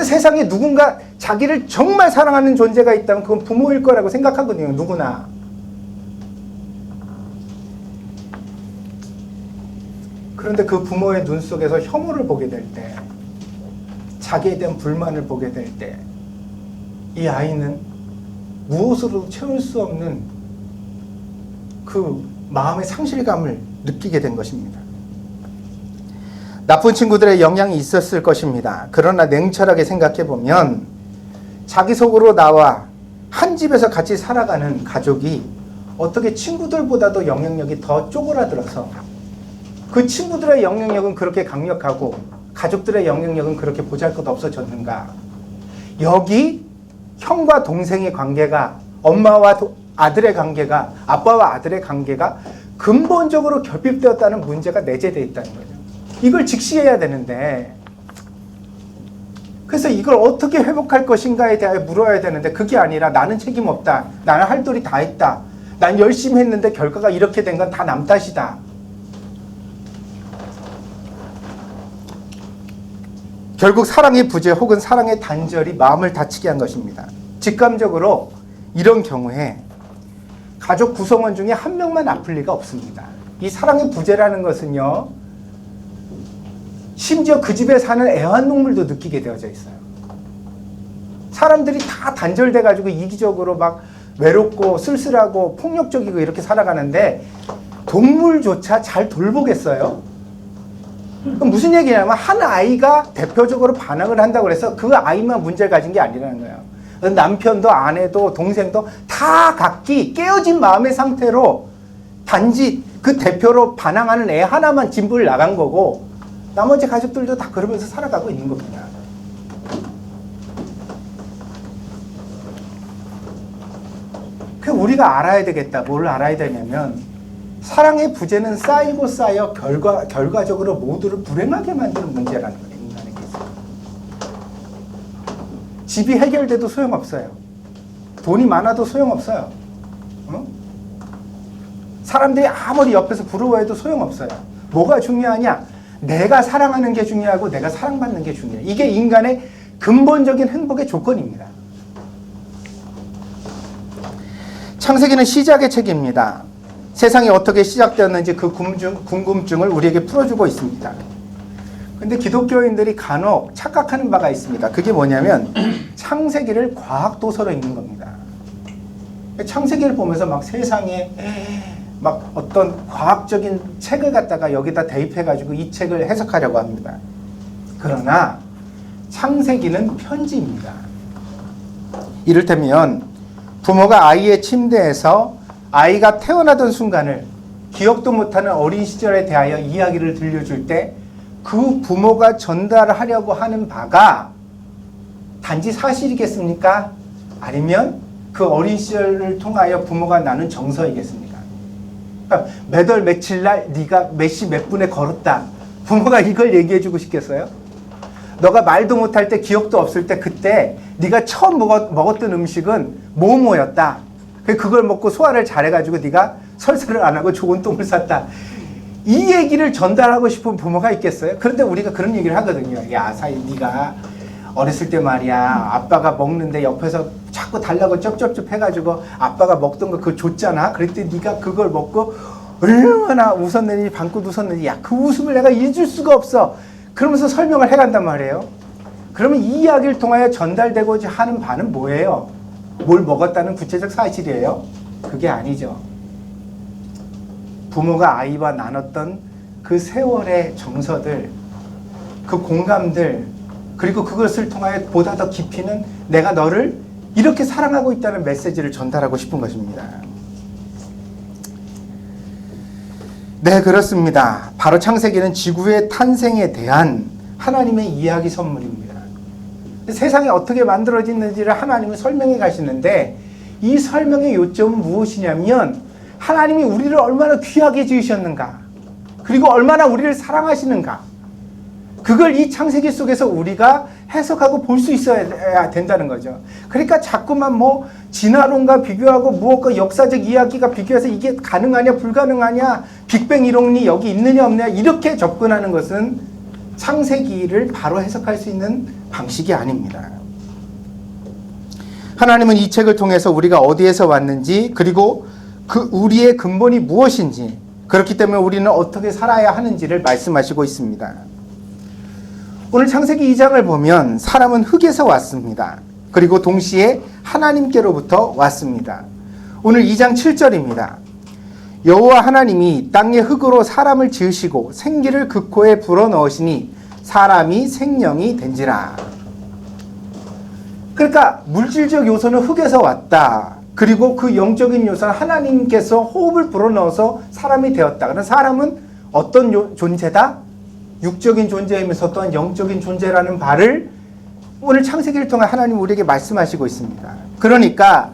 세상에 누군가 자기를 정말 사랑하는 존재가 있다면 그건 부모일 거라고 생각하거든요. 누구나. 그런데 그 부모의 눈 속에서 혐오를 보게 될 때, 자기에 대한 불만을 보게 될 때, 이 아이는 무엇으로도 채울 수 없는 그 마음의 상실감을 느끼게 된 것입니다. 나쁜 친구들의 영향이 있었을 것입니다. 그러나 냉철하게 생각해 보면 자기 속으로 나와 한 집에서 같이 살아가는 가족이 어떻게 친구들보다도 영향력이 더 쪼그라들어서 그 친구들의 영향력은 그렇게 강력하고 가족들의 영향력은 그렇게 보잘것없어졌는가? 여기 형과 동생의 관계가, 엄마와 아들의 관계가, 아빠와 아들의 관계가 근본적으로 결핍되었다는 문제가 내재되어 있다는 거죠. 이걸 직시해야 되는데, 그래서 이걸 어떻게 회복할 것인가에 대해 물어야 되는데 그게 아니라 나는 책임 없다. 나는 할 도리 다 했다. 난 열심히 했는데 결과가 이렇게 된 건 다 남 탓이다. 결국 사랑의 부재 혹은 사랑의 단절이 마음을 다치게 한 것입니다. 직감적으로 이런 경우에 가족 구성원 중에 한 명만 아플 리가 없습니다. 이 사랑의 부재라는 것은요, 심지어 그 집에 사는 애완동물도 느끼게 되어져 있어요. 사람들이 다 단절돼가지고 이기적으로 막 외롭고 쓸쓸하고 폭력적이고 이렇게 살아가는데 동물조차 잘 돌보겠어요? 그럼 무슨 얘기냐면 한 아이가 대표적으로 반항을 한다고 해서 그 아이만 문제를 가진 게 아니라는 거예요. 남편도 아내도 동생도 다 각기 깨어진 마음의 상태로 단지 그 대표로 반항하는 애 하나만 진부를 나간 거고 나머지 가족들도 다 그러면서 살아가고 있는 겁니다. 그 우리가 알아야 되겠다. 뭘 알아야 되냐면 사랑의 부재는 쌓이고 쌓여 결과적으로 모두를 불행하게 만드는 문제라는 거예요. 인간에게 있어요. 집이 해결돼도 소용없어요. 돈이 많아도 소용없어요. 사람들이 아무리 옆에서 부러워해도 소용없어요. 뭐가 중요하냐? 내가 사랑하는 게 중요하고 내가 사랑받는 게 중요해요. 이게 인간의 근본적인 행복의 조건입니다. 창세기는 시작의 책입니다. 세상이 어떻게 시작되었는지 그 궁금증을 우리에게 풀어주고 있습니다. 근데 기독교인들이 간혹 착각하는 바가 있습니다. 그게 뭐냐면 창세기를 과학도서로 읽는 겁니다. 창세기를 보면서 막 세상에 막 어떤 과학적인 책을 갖다가 여기다 대입해가지고 이 책을 해석하려고 합니다. 그러나 창세기는 편지입니다. 이를테면 부모가 아이의 침대에서 아이가 태어나던 순간을 기억도 못하는 어린 시절에 대하여 이야기를 들려줄 때 그 부모가 전달하려고 하는 바가 단지 사실이겠습니까? 아니면 그 어린 시절을 통하여 부모가 나눈 정서이겠습니까? 그러니까 몇 월 며칠 날 네가 몇 시 몇 분에 걸었다. 부모가 이걸 얘기해주고 싶겠어요? 너가 말도 못할 때 기억도 없을 때 그때 네가 처음 먹었던 음식은 뭐뭐였다. 그걸 먹고 소화를 잘해가지고 네가 설사를 안 하고 좋은 똥을 쌌다. 이 얘기를 전달하고 싶은 부모가 있겠어요? 그런데 우리가 그런 얘기를 하거든요. 야, 사이 네가 어렸을 때 말이야 아빠가 먹는데 옆에서 자꾸 달라고 쩝쩝쩝 해가지고 아빠가 먹던 거 그거 줬잖아. 그랬더니 네가 그걸 먹고 얼마나 웃었는지 방긋 웃었는지 야, 그 웃음을 내가 잊을 수가 없어. 그러면서 설명을 해간단 말이에요. 그러면 이 이야기를 통하여 전달되고자 하는 바는 뭐예요? 뭘 먹었다는 구체적 사실이에요? 그게 아니죠. 부모가 아이와 나눴던 그 세월의 정서들, 그 공감들, 그리고 그것을 통하여 보다 더 깊이는 내가 너를 이렇게 사랑하고 있다는 메시지를 전달하고 싶은 것입니다. 네, 그렇습니다. 바로 창세기는 지구의 탄생에 대한 하나님의 이야기 선물입니다. 세상이 어떻게 만들어지는지를 하나님은 설명해 가시는데 이 설명의 요점은 무엇이냐면 하나님이 우리를 얼마나 귀하게 지으셨는가, 그리고 얼마나 우리를 사랑하시는가, 그걸 이 창세기 속에서 우리가 해석하고 볼 수 있어야 된다는 거죠. 그러니까 자꾸만 뭐 진화론과 비교하고 무엇과 역사적 이야기가 비교해서 이게 가능하냐 불가능하냐, 빅뱅 이론이 여기 있느냐 없느냐 이렇게 접근하는 것은 창세기를 바로 해석할 수 있는 방식이 아닙니다. 하나님은 이 책을 통해서 우리가 어디에서 왔는지, 그리고 그 우리의 근본이 무엇인지, 그렇기 때문에 우리는 어떻게 살아야 하는지를 말씀하시고 있습니다. 오늘 창세기 2장을 보면 사람은 흙에서 왔습니다. 그리고 동시에 하나님께로부터 왔습니다. 오늘 2장 7절입니다. 여호와 하나님이 땅의 흙으로 사람을 지으시고 생기를 그 코에 불어넣으시니 사람이 생명이 된지라. 그러니까 물질적 요소는 흙에서 왔다. 그리고 그 영적인 요소는 하나님께서 호흡을 불어넣어서 사람이 되었다. 그럼 사람은 어떤 존재다? 육적인 존재이면서 또한 영적인 존재라는 바를 오늘 창세기를 통해 하나님 우리에게 말씀하시고 있습니다. 그러니까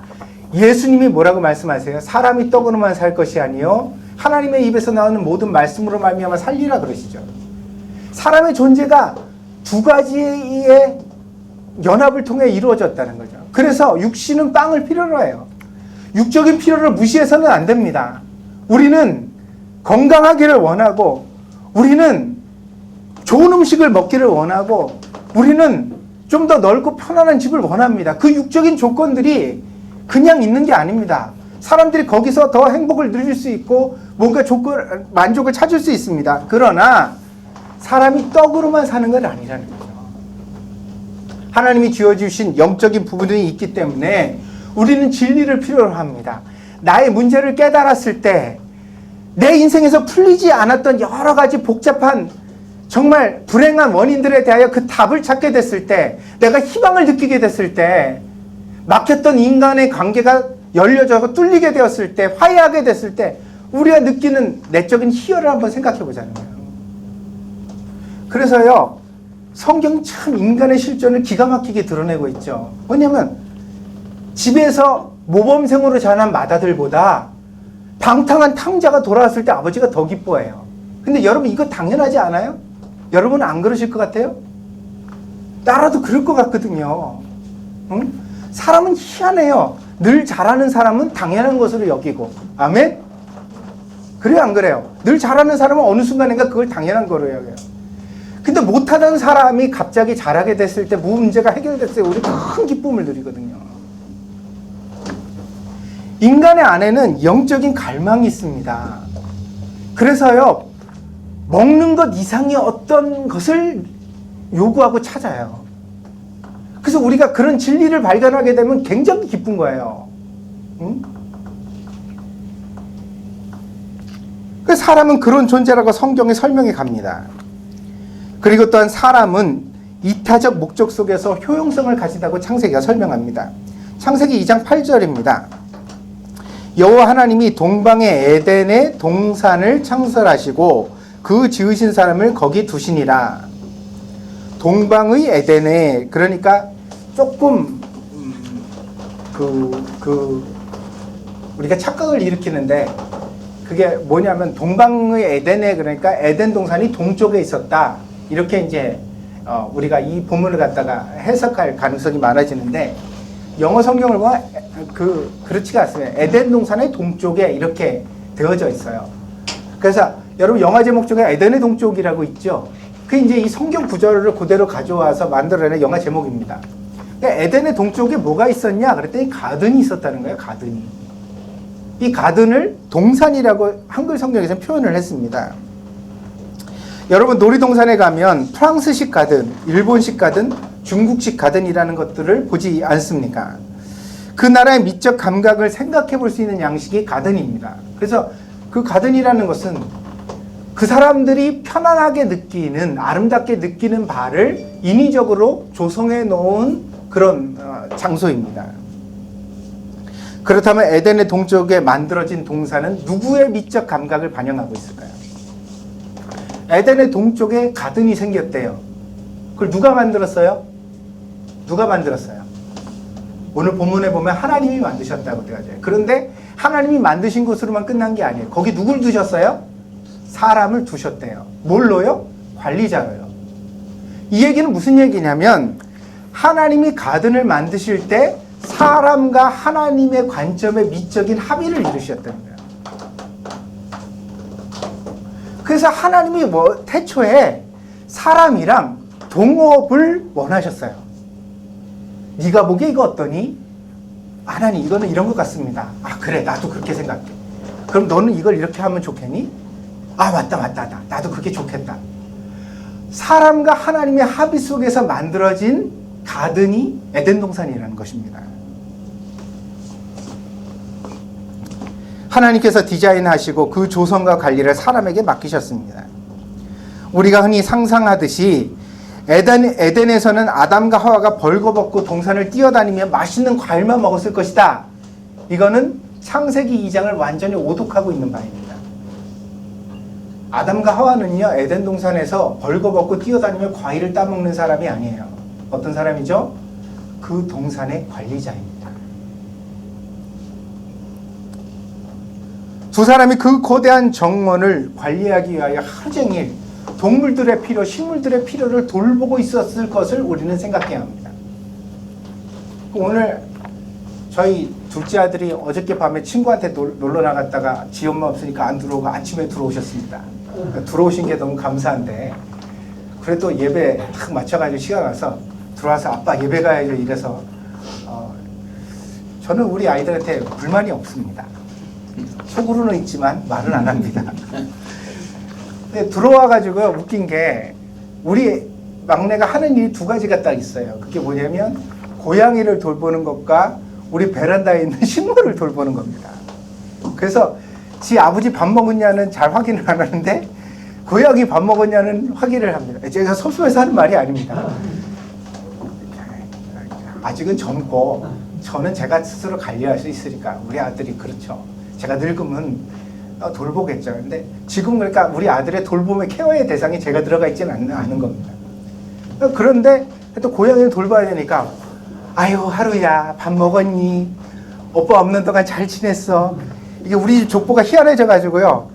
예수님이 뭐라고 말씀하세요? 사람이 떡으로만 살 것이 아니요 하나님의 입에서 나오는 모든 말씀으로 말미암아 살리라 그러시죠. 사람의 존재가 두 가지의 연합을 통해 이루어졌다는 거죠. 그래서 육신은 빵을 필요로 해요. 육적인 필요를 무시해서는 안 됩니다. 우리는 건강하기를 원하고, 우리는 좋은 음식을 먹기를 원하고, 우리는 좀 더 넓고 편안한 집을 원합니다. 그 육적인 조건들이 그냥 있는 게 아닙니다. 사람들이 거기서 더 행복을 누릴 수 있고 뭔가 만족을 찾을 수 있습니다. 그러나 사람이 떡으로만 사는 건 아니라는 거죠. 하나님이 지어주신 영적인 부분이 있기 때문에 우리는 진리를 필요로 합니다. 나의 문제를 깨달았을 때, 내 인생에서 풀리지 않았던 여러 가지 복잡한 정말 불행한 원인들에 대하여 그 답을 찾게 됐을 때, 내가 희망을 느끼게 됐을 때, 막혔던 인간의 관계가 열려져서 뚫리게 되었을 때, 화해하게 됐을 때 우리가 느끼는 내적인 희열을 한번 생각해 보자는 거예요. 그래서요, 성경이 참 인간의 실존을 기가 막히게 드러내고 있죠. 왜냐하면 집에서 모범생으로 자란 맏아들보다 방탕한 탕자가 돌아왔을 때 아버지가 더 기뻐해요. 근데 여러분, 이거 당연하지 않아요? 여러분은 안 그러실 것 같아요? 나라도 그럴 것 같거든요. 응? 사람은 희한해요. 늘 잘하는 사람은 당연한 것으로 여기고. 아멘? 그래요, 안 그래요? 늘 잘하는 사람은 어느 순간인가 그걸 당연한 거로 여겨요. 근데 못하던 사람이 갑자기 잘하게 됐을 때, 문제가 해결됐을 때 우리 큰 기쁨을 누리거든요. 인간의 안에는 영적인 갈망이 있습니다. 그래서요, 먹는 것 이상의 어떤 것을 요구하고 찾아요. 그래서 우리가 그런 진리를 발견하게 되면 굉장히 기쁜 거예요. 응? 그래서 사람은 그런 존재라고 성경에 설명해 갑니다. 그리고 또한 사람은 이타적 목적 속에서 효용성을 가진다고 창세기가 설명합니다. 창세기 2장 8절입니다. 여호와 하나님이 동방의 에덴의 동산을 창설하시고 그 지으신 사람을 거기 두시니라. 동방의 에덴에, 그러니까 조금 우리가 착각을 일으키는데, 그게 뭐냐면 동방의 에덴에, 그러니까 에덴 동산이 동쪽에 있었다, 이렇게 이제 우리가 이 본문을 갖다가 해석할 가능성이 많아지는데, 영어 성경을 보면 그렇지가 않습니다. 에덴 동산의 동쪽에 이렇게 되어져 있어요. 그래서 여러분, 영화 제목 중에 에덴의 동쪽이라고 있죠. 그 이제 이 성경 구절을 그대로 가져와서 만들어낸 영화 제목입니다. 그러니까 에덴의 동쪽에 뭐가 있었냐 그랬더니 가든이 있었다는 거예요. 가든이. 이 가든을 동산이라고 한글 성경에서 표현을 했습니다. 여러분, 놀이동산에 가면 프랑스식 가든, 일본식 가든, 중국식 가든이라는 것들을 보지 않습니까? 그 나라의 미적 감각을 생각해 볼 수 있는 양식이 가든입니다. 그래서 그 가든이라는 것은 그 사람들이 편안하게 느끼는, 아름답게 느끼는 바를 인위적으로 조성해 놓은 그런 장소입니다. 그렇다면 에덴의 동쪽에 만들어진 동산은 누구의 미적 감각을 반영하고 있을까요? 에덴의 동쪽에 가든이 생겼대요. 그걸 누가 만들었어요? 누가 만들었어요? 오늘 본문에 보면 하나님이 만드셨다고 되어 있어요. 그런데 하나님이 만드신 것으로만 끝난 게 아니에요. 거기 누굴 두셨어요? 사람을 두셨대요. 뭘로요? 관리자로요. 이 얘기는 무슨 얘기냐면 하나님이 가든을 만드실 때 사람과 하나님의 관점에 미적인 합의를 이루셨다는 거예요. 그래서 하나님이 태초에 사람이랑 동업을 원하셨어요. 네가 보기에 이거 어떠니? 하나님 이거는 이런 것 같습니다. 아 그래 나도 그렇게 생각해. 그럼 너는 이걸 이렇게 하면 좋겠니? 아 맞다 나도 그게 좋겠다. 사람과 하나님의 합의 속에서 만들어진 가든이 에덴 동산이라는 것입니다. 하나님께서 디자인하시고 그 조성과 관리를 사람에게 맡기셨습니다. 우리가 흔히 상상하듯이 에덴에서는 아담과 하와가 벌거벗고 동산을 뛰어다니며 맛있는 과일만 먹었을 것이다. 이거는 창세기 2장을 완전히 오독하고 있는 바입니다. 아담과 하와는요 에덴 동산에서 벌거벗고 뛰어다니며 과일을 따먹는 사람이 아니에요. 어떤 사람이죠? 그 동산의 관리자입니다. 두 사람이 그 거대한 정원을 관리하기 위하여 하루 종일 동물들의 필요, 식물들의 필요를 돌보고 있었을 것을 우리는 생각해야 합니다. 오늘 저희 둘째 아들이 어저께 밤에 친구한테 놀러 나갔다가 지 엄마 없으니까 안 들어오고 아침에 들어오셨습니다. 들어오신 게 너무 감사한데 그래도 예배 딱 맞춰가지고 시간 와서 들어와서 아빠 예배 가야죠 이래서 저는 우리 아이들한테 불만이 없습니다. 속으로는 있지만 말은 안 합니다. 근데 들어와가지고 웃긴 게 우리 막내가 하는 일이 두 가지가 딱 있어요. 그게 뭐냐면 고양이를 돌보는 것과 우리 베란다에 있는 식물을 돌보는 겁니다. 그래서 지 아버지 밥 먹었냐는 잘 확인을 안 하는데 고양이 밥 먹었냐는 확인을 합니다. 제가 섭섭해서 하는 말이 아닙니다. 아직은 젊고 저는 제가 스스로 관리할 수 있으니까 우리 아들이 그렇죠. 제가 늙으면 돌보겠죠. 근데 지금 그러니까 우리 아들의 돌봄의 케어의 대상이 제가 들어가 있지는 않은 겁니다. 그런데 또 고양이를 돌봐야 되니까 아유 하루야 밥 먹었니? 오빠 없는 동안 잘 지냈어? 이게 우리 집 족보가 희한해져 가지고요.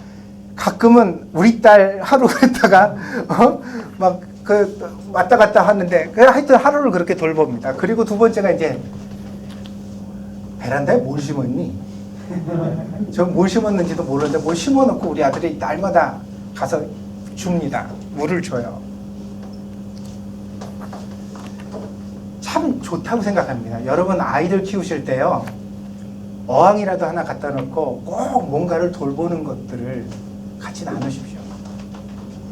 가끔은 우리 딸 하루 그랬다가 막 왔다 갔다 하는데 하여튼 하루를 그렇게 돌봅니다. 그리고 두 번째가 이제 베란다에 뭘 심었니? 저 뭘 심었는지도 모르는데 뭘 심어놓고 우리 아들이 날마다 가서 줍니다. 물을 줘요. 참 좋다고 생각합니다. 여러분 아이들 키우실 때요. 어항이라도 하나 갖다 놓고 꼭 뭔가를 돌보는 것들을 같이 나누십시오.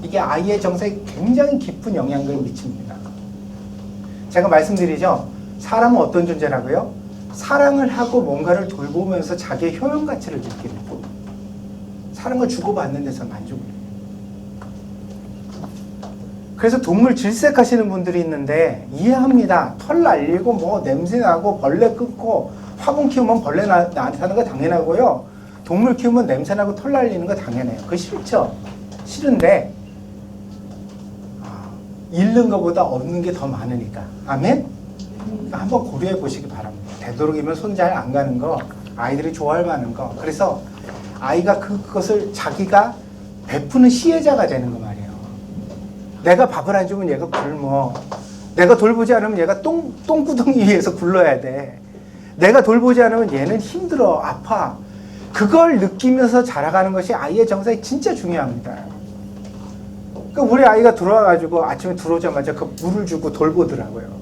이게 아이의 정서에 굉장히 깊은 영향을 미칩니다. 제가 말씀드리죠. 사람은 어떤 존재라고요? 사랑을 하고 뭔가를 돌보면서 자기의 효용 가치를 느끼는 거예요. 사랑을 주고받는 데서 만족을 해요. 그래서 동물 질색하시는 분들이 있는데 이해합니다. 털 날리고 뭐 냄새나고 벌레 끊고 화분 키우면 벌레 나한테 사는 거 당연하고요. 동물 키우면 냄새나고 털 날리는 거 당연해요. 그거 싫죠? 싫은데 잃는 것보다 얻는 게 더 많으니까. 아멘? 한번 고려해 보시기 바랍니다. 되도록이면 손 잘 안 가는 거, 아이들이 좋아할 만한 거. 그래서 아이가 그것을 자기가 베푸는 시혜자가 되는 거 말이에요. 내가 밥을 안 주면 얘가 굶어. 내가 돌보지 않으면 얘가 똥구덩이 위에서 굴러야 돼. 내가 돌보지 않으면 얘는 힘들어, 아파. 그걸 느끼면서 자라가는 것이 아이의 정서에 진짜 중요합니다. 그러니까 우리 아이가 들어와가지고 아침에 들어오자마자 그 물을 주고 돌보더라고요.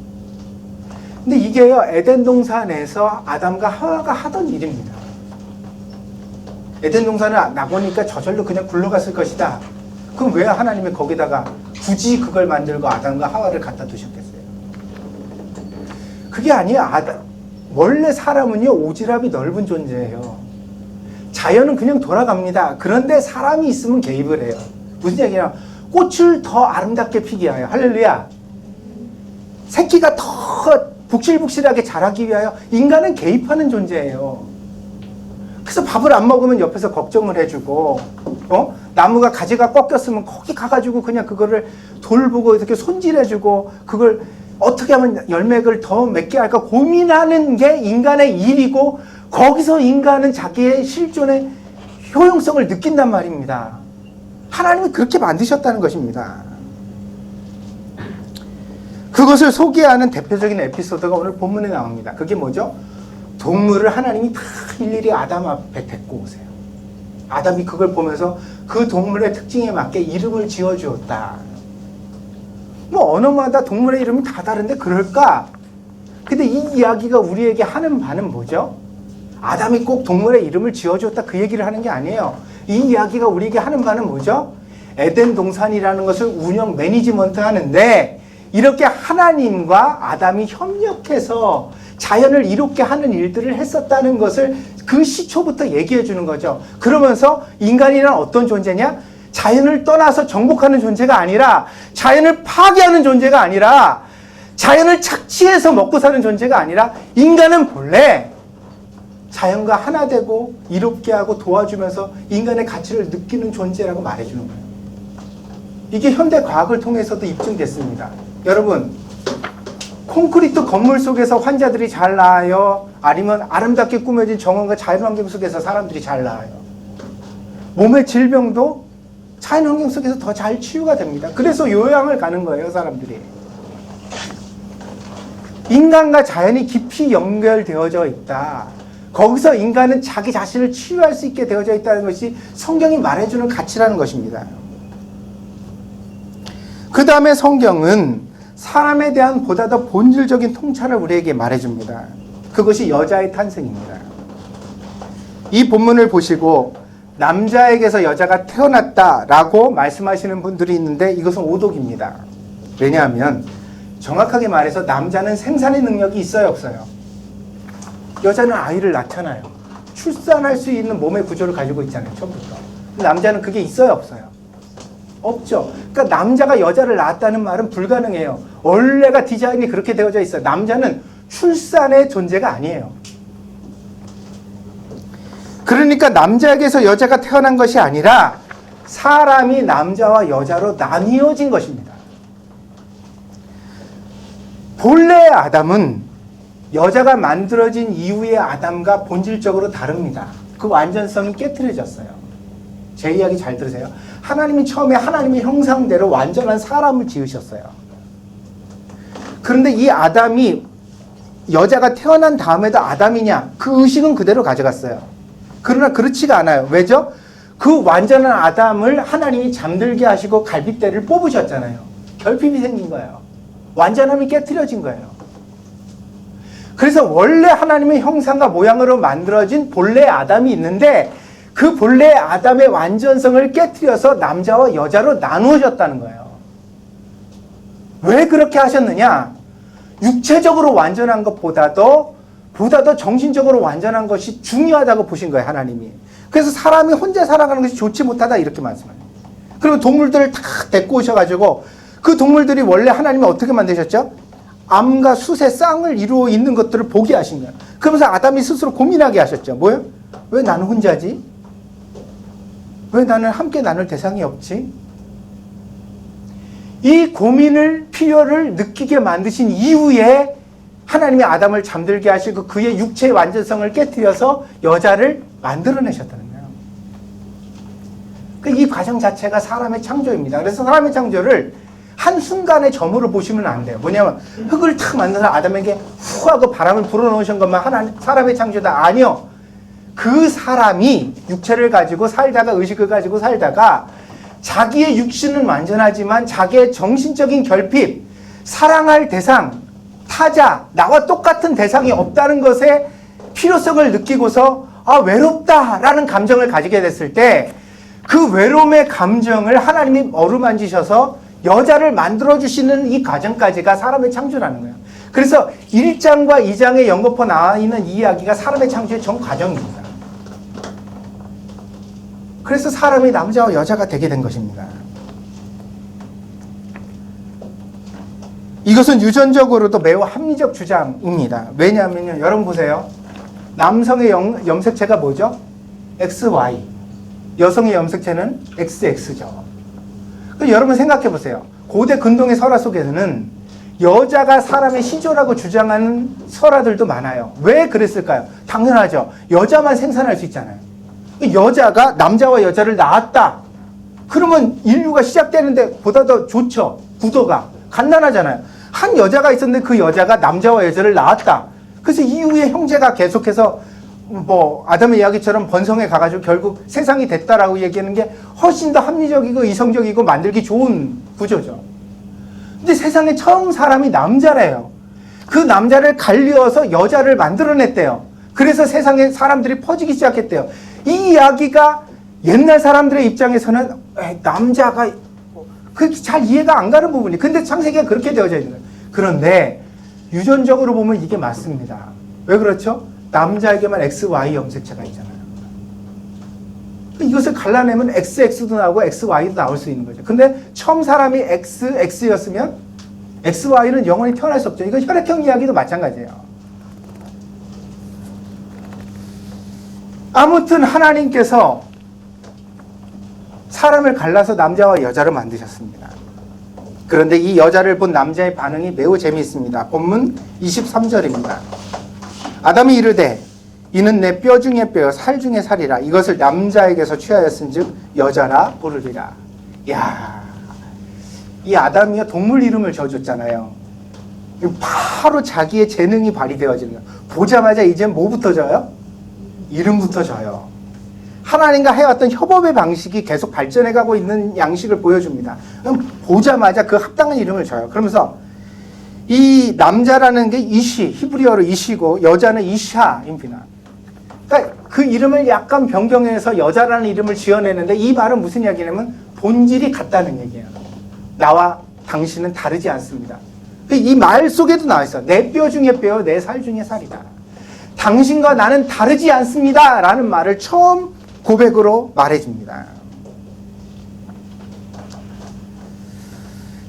근데 이게요, 에덴 동산에서 아담과 하와가 하던 일입니다. 에덴 동산을 나보니까 저절로 그냥 굴러갔을 것이다. 그럼 왜 하나님이 거기다가 굳이 그걸 만들고 아담과 하와를 갖다 두셨겠어요? 그게 아니에요. 원래 사람은요, 오지랖이 넓은 존재예요. 자연은 그냥 돌아갑니다. 그런데 사람이 있으면 개입을 해요. 무슨 얘기냐? 꽃을 더 아름답게 피게 하여. 할렐루야. 새끼가 더 북실북실하게 자라기 위하여 인간은 개입하는 존재예요. 그래서 밥을 안 먹으면 옆에서 걱정을 해주고, 나무가 가지가 꺾였으면 거기 가가지고 그냥 그거를 돌보고 이렇게 손질해주고, 그걸 어떻게 하면 열매를 더 맺게 할까 고민하는 게 인간의 일이고, 거기서 인간은 자기의 실존의 효용성을 느낀단 말입니다. 하나님이 그렇게 만드셨다는 것입니다. 그것을 소개하는 대표적인 에피소드가 오늘 본문에 나옵니다. 그게 뭐죠? 동물을 하나님이 다 일일이 아담 앞에 데리고 오세요. 아담이 그걸 보면서 그 동물의 특징에 맞게 이름을 지어주었다. 뭐 언어마다 동물의 이름이 다 다른데 그럴까? 근데 이 이야기가 우리에게 하는 바는 뭐죠? 아담이 꼭 동물의 이름을 지어줬다 그 얘기를 하는 게 아니에요. 이 이야기가 우리에게 하는 바는 뭐죠? 에덴 동산이라는 것을 운영 매니지먼트 하는데 이렇게 하나님과 아담이 협력해서 자연을 이롭게 하는 일들을 했었다는 것을 그 시초부터 얘기해 주는 거죠. 그러면서 인간이란 어떤 존재냐? 자연을 떠나서 정복하는 존재가 아니라, 자연을 파괴하는 존재가 아니라, 자연을 착취해서 먹고 사는 존재가 아니라, 인간은 본래 자연과 하나 되고 이롭게 하고 도와주면서 인간의 가치를 느끼는 존재라고 말해주는 거예요. 이게 현대 과학을 통해서도 입증됐습니다. 여러분, 콘크리트 건물 속에서 환자들이 잘 나아요? 아니면 아름답게 꾸며진 정원과 자연환경 속에서 사람들이 잘 나아요? 몸의 질병도 자연환경 속에서 더 잘 치유가 됩니다. 그래서 요양을 가는 거예요, 사람들이. 인간과 자연이 깊이 연결되어져 있다. 거기서 인간은 자기 자신을 치유할 수 있게 되어져 있다는 것이 성경이 말해주는 가치라는 것입니다. 그 다음에 성경은 사람에 대한 보다 더 본질적인 통찰을 우리에게 말해줍니다. 그것이 여자의 탄생입니다. 이 본문을 보시고 남자에게서 여자가 태어났다라고 말씀하시는 분들이 있는데 이것은 오독입니다. 왜냐하면 정확하게 말해서 남자는 생산의 능력이 있어요, 없어요? 여자는 아이를 낳잖아요. 출산할 수 있는 몸의 구조를 가지고 있잖아요, 처음부터. 남자는 그게 있어요, 없어요? 없죠. 그러니까 남자가 여자를 낳았다는 말은 불가능해요. 원래가 디자인이 그렇게 되어져 있어요. 남자는 출산의 존재가 아니에요. 그러니까 남자에게서 여자가 태어난 것이 아니라 사람이 남자와 여자로 나뉘어진 것입니다. 본래의 아담은 여자가 만들어진 이후의 아담과 본질적으로 다릅니다. 그 완전성이 깨트려졌어요. 제 이야기 잘 들으세요. 하나님이 처음에 하나님의 형상대로 완전한 사람을 지으셨어요. 그런데 이 아담이 여자가 태어난 다음에도 아담이냐? 그 의식은 그대로 가져갔어요. 그러나 그렇지가 않아요. 왜죠? 그 완전한 아담을 하나님이 잠들게 하시고 갈빗대를 뽑으셨잖아요. 결핍이 생긴 거예요. 완전함이 깨트려진 거예요. 그래서 원래 하나님의 형상과 모양으로 만들어진 본래의 아담이 있는데 그 본래의 아담의 완전성을 깨트려서 남자와 여자로 나누어졌다는 거예요. 왜 그렇게 하셨느냐? 육체적으로 완전한 것보다도 정신적으로 완전한 것이 중요하다고 보신 거예요, 하나님이. 그래서 사람이 혼자 살아가는 것이 좋지 못하다 이렇게 말씀해요. 그리고 동물들을 다 데리고 오셔가지고 그 동물들이 원래 하나님이 어떻게 만드셨죠? 암과 숫의 쌍을 이루어 있는 것들을 보게 하신 거예요. 그러면서 아담이 스스로 고민하게 하셨죠. 뭐요? 왜 나는 혼자지? 왜 나는 함께 나눌 대상이 없지? 이 고민을, 필요를 느끼게 만드신 이후에 하나님이 아담을 잠들게 하시고 그의 육체의 완전성을 깨트려서 여자를 만들어내셨다는 거예요. 이 과정 자체가 사람의 창조입니다. 그래서 사람의 창조를 한순간의 점으로 보시면 안 돼요. 뭐냐면 흙을 탁 만들어서 아담에게 후 하고 바람을 불어넣으신 것만 사람의 창조다. 아니요. 그 사람이 육체를 가지고 살다가 의식을 가지고 살다가 자기의 육신은 완전하지만 자기의 정신적인 결핍, 사랑할 대상, 타자, 나와 똑같은 대상이 없다는 것에 필요성을 느끼고서 외롭다라는 감정을 가지게 됐을 때 그 외로움의 감정을 하나님이 어루만지셔서 여자를 만들어주시는 이 과정까지가 사람의 창조라는 거예요. 그래서 1장과 2장에 연거푸 나와 있는 이 이야기가 사람의 창조의 전 과정입니다. 그래서 사람이 남자와 여자가 되게 된 것입니다. 이것은 유전적으로도 매우 합리적 주장입니다. 왜냐하면요, 여러분 보세요. 남성의 염색체가 뭐죠? XY. 여성의 염색체는 XX죠. 여러분 생각해 보세요. 고대 근동의 설화 속에서는 여자가 사람의 시조라고 주장하는 설화들도 많아요. 왜 그랬을까요? 당연하죠. 여자만 생산할 수 있잖아요. 여자가 남자와 여자를 낳았다. 그러면 인류가 시작되는데 보다 더 좋죠. 구도가 간단하잖아요. 한 여자가 있었는데 그 여자가 남자와 여자를 낳았다. 그래서 이후에 형제가 계속해서 뭐 아담의 이야기처럼 번성해 가가지고 결국 세상이 됐다라고 얘기하는 게 훨씬 더 합리적이고 이성적이고 만들기 좋은 구조죠. 근데 세상에 처음 사람이 남자래요. 그 남자를 갈리어서 여자를 만들어냈대요. 그래서 세상에 사람들이 퍼지기 시작했대요. 이 이야기가 옛날 사람들의 입장에서는 남자가 그렇게 잘 이해가 안 가는 부분이. 근데 창세기가 그렇게 되어져 있는 거예요. 그런데 유전적으로 보면 이게 맞습니다. 왜 그렇죠? 남자에게만 XY 염색체가 있잖아요. 이것을 갈라내면 XX도 나오고 XY도 나올 수 있는 거죠. 근데 처음 사람이 XX였으면 XY는 영원히 태어날 수 없죠. 이거 혈액형 이야기도 마찬가지예요. 아무튼 하나님께서 사람을 갈라서 남자와 여자로 만드셨습니다. 그런데 이 여자를 본 남자의 반응이 매우 재미있습니다. 본문 23절입니다. 아담이 이르되 이는 내 뼈 중에 뼈요 살 중에 살이라 이것을 남자에게서 취하였은즉 여자라 부르리라. 이야, 이 아담이요 동물 이름을 지어줬잖아요. 바로 자기의 재능이 발휘되어지는 거예요. 보자마자 이제 뭐부터 져요? 이름부터 져요. 하나님과 해왔던 협업의 방식이 계속 발전해가고 있는 양식을 보여줍니다. 보자마자 그 합당한 이름을 져요. 그러면서 이 남자라는 게 이시, 히브리어로 이시고 여자는 이샤입니다. 그러니까 그 이름을 약간 변경해서 여자라는 이름을 지어내는데 이 말은 무슨 이야기냐면 본질이 같다는 얘기예요. 나와 당신은 다르지 않습니다. 이 말 속에도 나와 있어. 내 뼈 중에 뼈요, 내 살 중에 살이다. 당신과 나는 다르지 않습니다. 라는 말을 처음 고백으로 말해줍니다.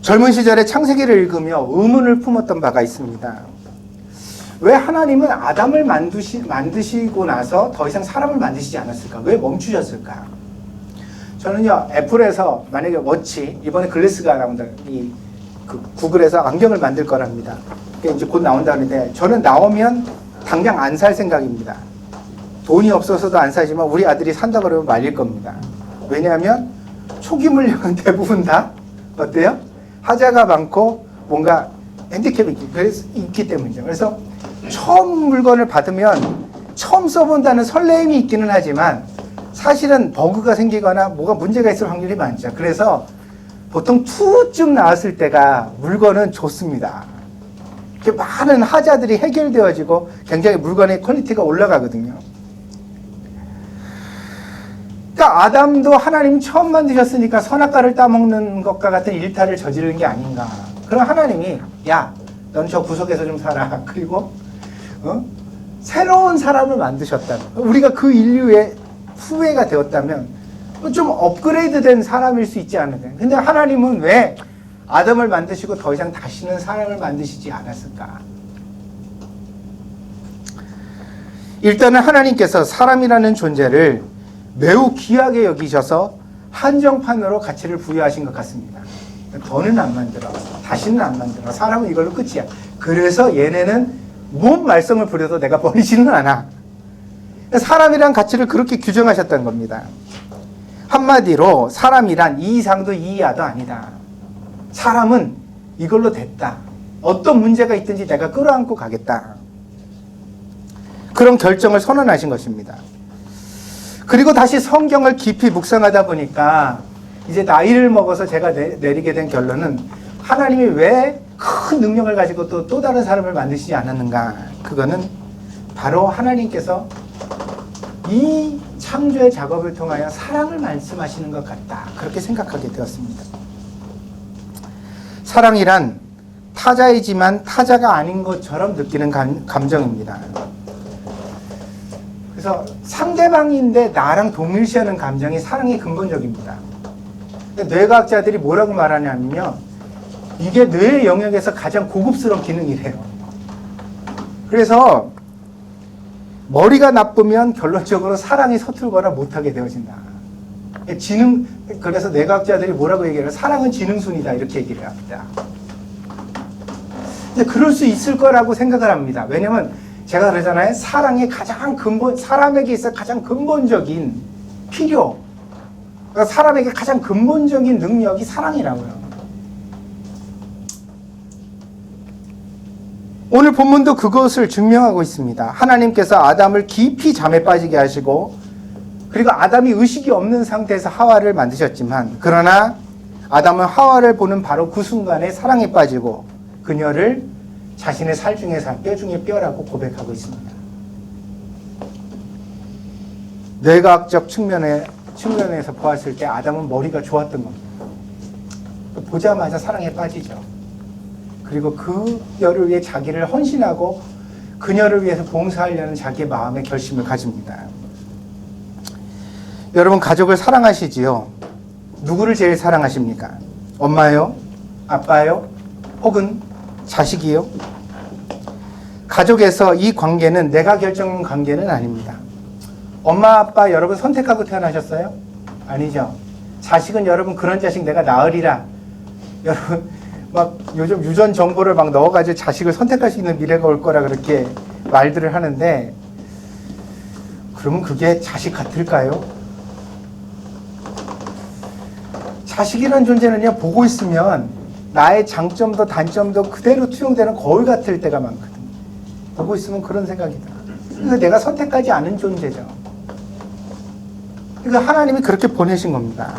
젊은 시절에 창세기를 읽으며 의문을 품었던 바가 있습니다. 왜 하나님은 아담을 만드시고 나서 더 이상 사람을 만드시지 않았을까? 왜 멈추셨을까? 저는요, 애플에서 만약에 워치, 이번에 글래스가 나온다. 구글에서 안경을 만들 거랍니다. 그게 이제 곧 나온다는데, 저는 나오면 당장 안 살 생각입니다. 돈이 없어서도 안 사지만 우리 아들이 산다 그러면 말릴 겁니다. 왜냐하면 초기 물량은 대부분 다 어때요? 하자가 많고 뭔가 핸디캡이 있기 때문이죠. 그래서 처음 물건을 받으면 처음 써본다는 설레임이 있기는 하지만 사실은 버그가 생기거나 뭐가 문제가 있을 확률이 많죠. 그래서 보통 2쯤 나왔을 때가 물건은 좋습니다. 이렇게 많은 하자들이 해결되어지고 굉장히 물건의 퀄리티가 올라가거든요. 그러니까 아담도 하나님이 처음 만드셨으니까 선악과를 따먹는 것과 같은 일탈을 저지르는 게 아닌가. 그럼 하나님이 야, 너는 저 구석에서 좀 살아. 그리고 새로운 사람을 만드셨다. 우리가 그 인류의 후예가 되었다면 좀 업그레이드된 사람일 수 있지 않을까. 근데 하나님은 왜 아담을 만드시고 더 이상 다시는 사람을 만드시지 않았을까? 일단은 하나님께서 사람이라는 존재를 매우 귀하게 여기셔서 한정판으로 가치를 부여하신 것 같습니다. 더는 안 만들어. 다시는 안 만들어. 사람은 이걸로 끝이야. 그래서 얘네는 뭔 말썽을 부려도 내가 버리지는 않아. 사람이란 가치를 그렇게 규정하셨다는 겁니다. 한마디로 사람이란 이 이상도 이 이하도 아니다. 사람은 이걸로 됐다. 어떤 문제가 있든지 내가 끌어안고 가겠다. 그런 결정을 선언하신 것입니다. 그리고 다시 성경을 깊이 묵상하다 보니까 이제 나이를 먹어서 제가 내리게 된 결론은 하나님이 왜 큰 능력을 가지고 또 다른 사람을 만드시지 않았는가. 그거는 바로 하나님께서 이 창조의 작업을 통하여 사랑을 말씀하시는 것 같다. 그렇게 생각하게 되었습니다. 사랑이란 타자이지만 타자가 아닌 것처럼 느끼는 감정입니다. 그래서 상대방인데 나랑 동일시하는 감정이 사랑의 근본적입니다. 뇌과학자들이 뭐라고 말하냐면요. 이게 뇌의 영역에서 가장 고급스러운 기능이래요. 그래서 머리가 나쁘면 결론적으로 사랑이 서툴거나 못하게 되어진다. 그래서 뇌과학자들이 뭐라고 얘기해요? 사랑은 지능순이다 이렇게 얘기를 합니다. 근데 그럴 수 있을 거라고 생각을 합니다. 왜냐면 제가 그러잖아요. 사람에게 있어 가장 근본적인 필요, 그러니까 사람에게 가장 근본적인 능력이 사랑이라고요. 오늘 본문도 그것을 증명하고 있습니다. 하나님께서 아담을 깊이 잠에 빠지게 하시고 그리고 아담이 의식이 없는 상태에서 하와를 만드셨지만 그러나 아담은 하와를 보는 바로 그 순간에 사랑에 빠지고 그녀를 자신의 살 중에 살, 뼈 중에 뼈라고 고백하고 있습니다. 뇌과학적 측면에서 보았을 때 아담은 머리가 좋았던 겁니다. 보자마자 사랑에 빠지죠. 그리고 그녀를 위해 자기를 헌신하고 그녀를 위해서 봉사하려는 자기의 마음의 결심을 가집니다. 여러분 가족을 사랑하시지요? 누구를 제일 사랑하십니까? 엄마요? 아빠요? 혹은 자식이요? 가족에서 이 관계는 내가 결정한 관계는 아닙니다. 엄마 아빠 여러분 선택하고 태어나셨어요? 아니죠. 자식은 여러분 그런 자식 내가 낳으리라. 여러분 막 요즘 유전 정보를 막 넣어가지고 자식을 선택할 수 있는 미래가 올 거라 그렇게 말들을 하는데 그러면 그게 자식 같을까요? 자식이라는 존재는요 보고 있으면 나의 장점도 단점도 그대로 투영되는 거울 같을 때가 많거든요. 보고 있으면 그런 생각이 들어요. 그러니까 내가 선택하지 않은 존재죠. 그러니까 하나님이 그렇게 보내신 겁니다.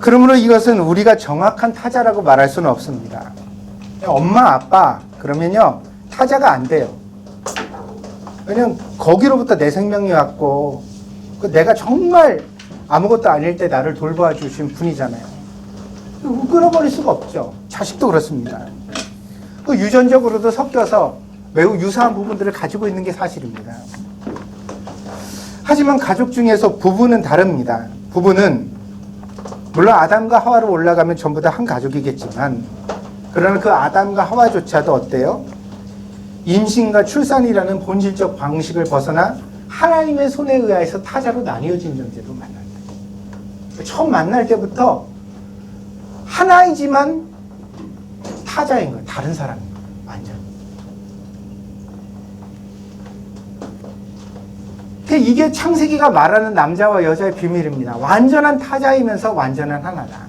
그러므로 이것은 우리가 정확한 타자라고 말할 수는 없습니다. 엄마, 아빠 그러면요 타자가 안 돼요. 왜냐면 거기로부터 내 생명이 왔고 내가 정말 아무것도 아닐 때 나를 돌봐 주신 분이잖아요. 끊어버릴 수가 없죠. 자식도 그렇습니다. 유전적으로도 섞여서 매우 유사한 부분들을 가지고 있는 게 사실입니다. 하지만 가족 중에서 부부는 다릅니다. 부부는 물론 아담과 하와로 올라가면 전부 다 한 가족이겠지만 그러나 그 아담과 하와조차도 어때요? 임신과 출산이라는 본질적 방식을 벗어나 하나님의 손에 의해서 타자로 나뉘어진 존재로 만난다. 처음 만날 때부터 하나이지만 타자인 거예요. 다른 사람인 거예요. 완전. 이게 창세기가 말하는 남자와 여자의 비밀입니다. 완전한 타자이면서 완전한 하나다.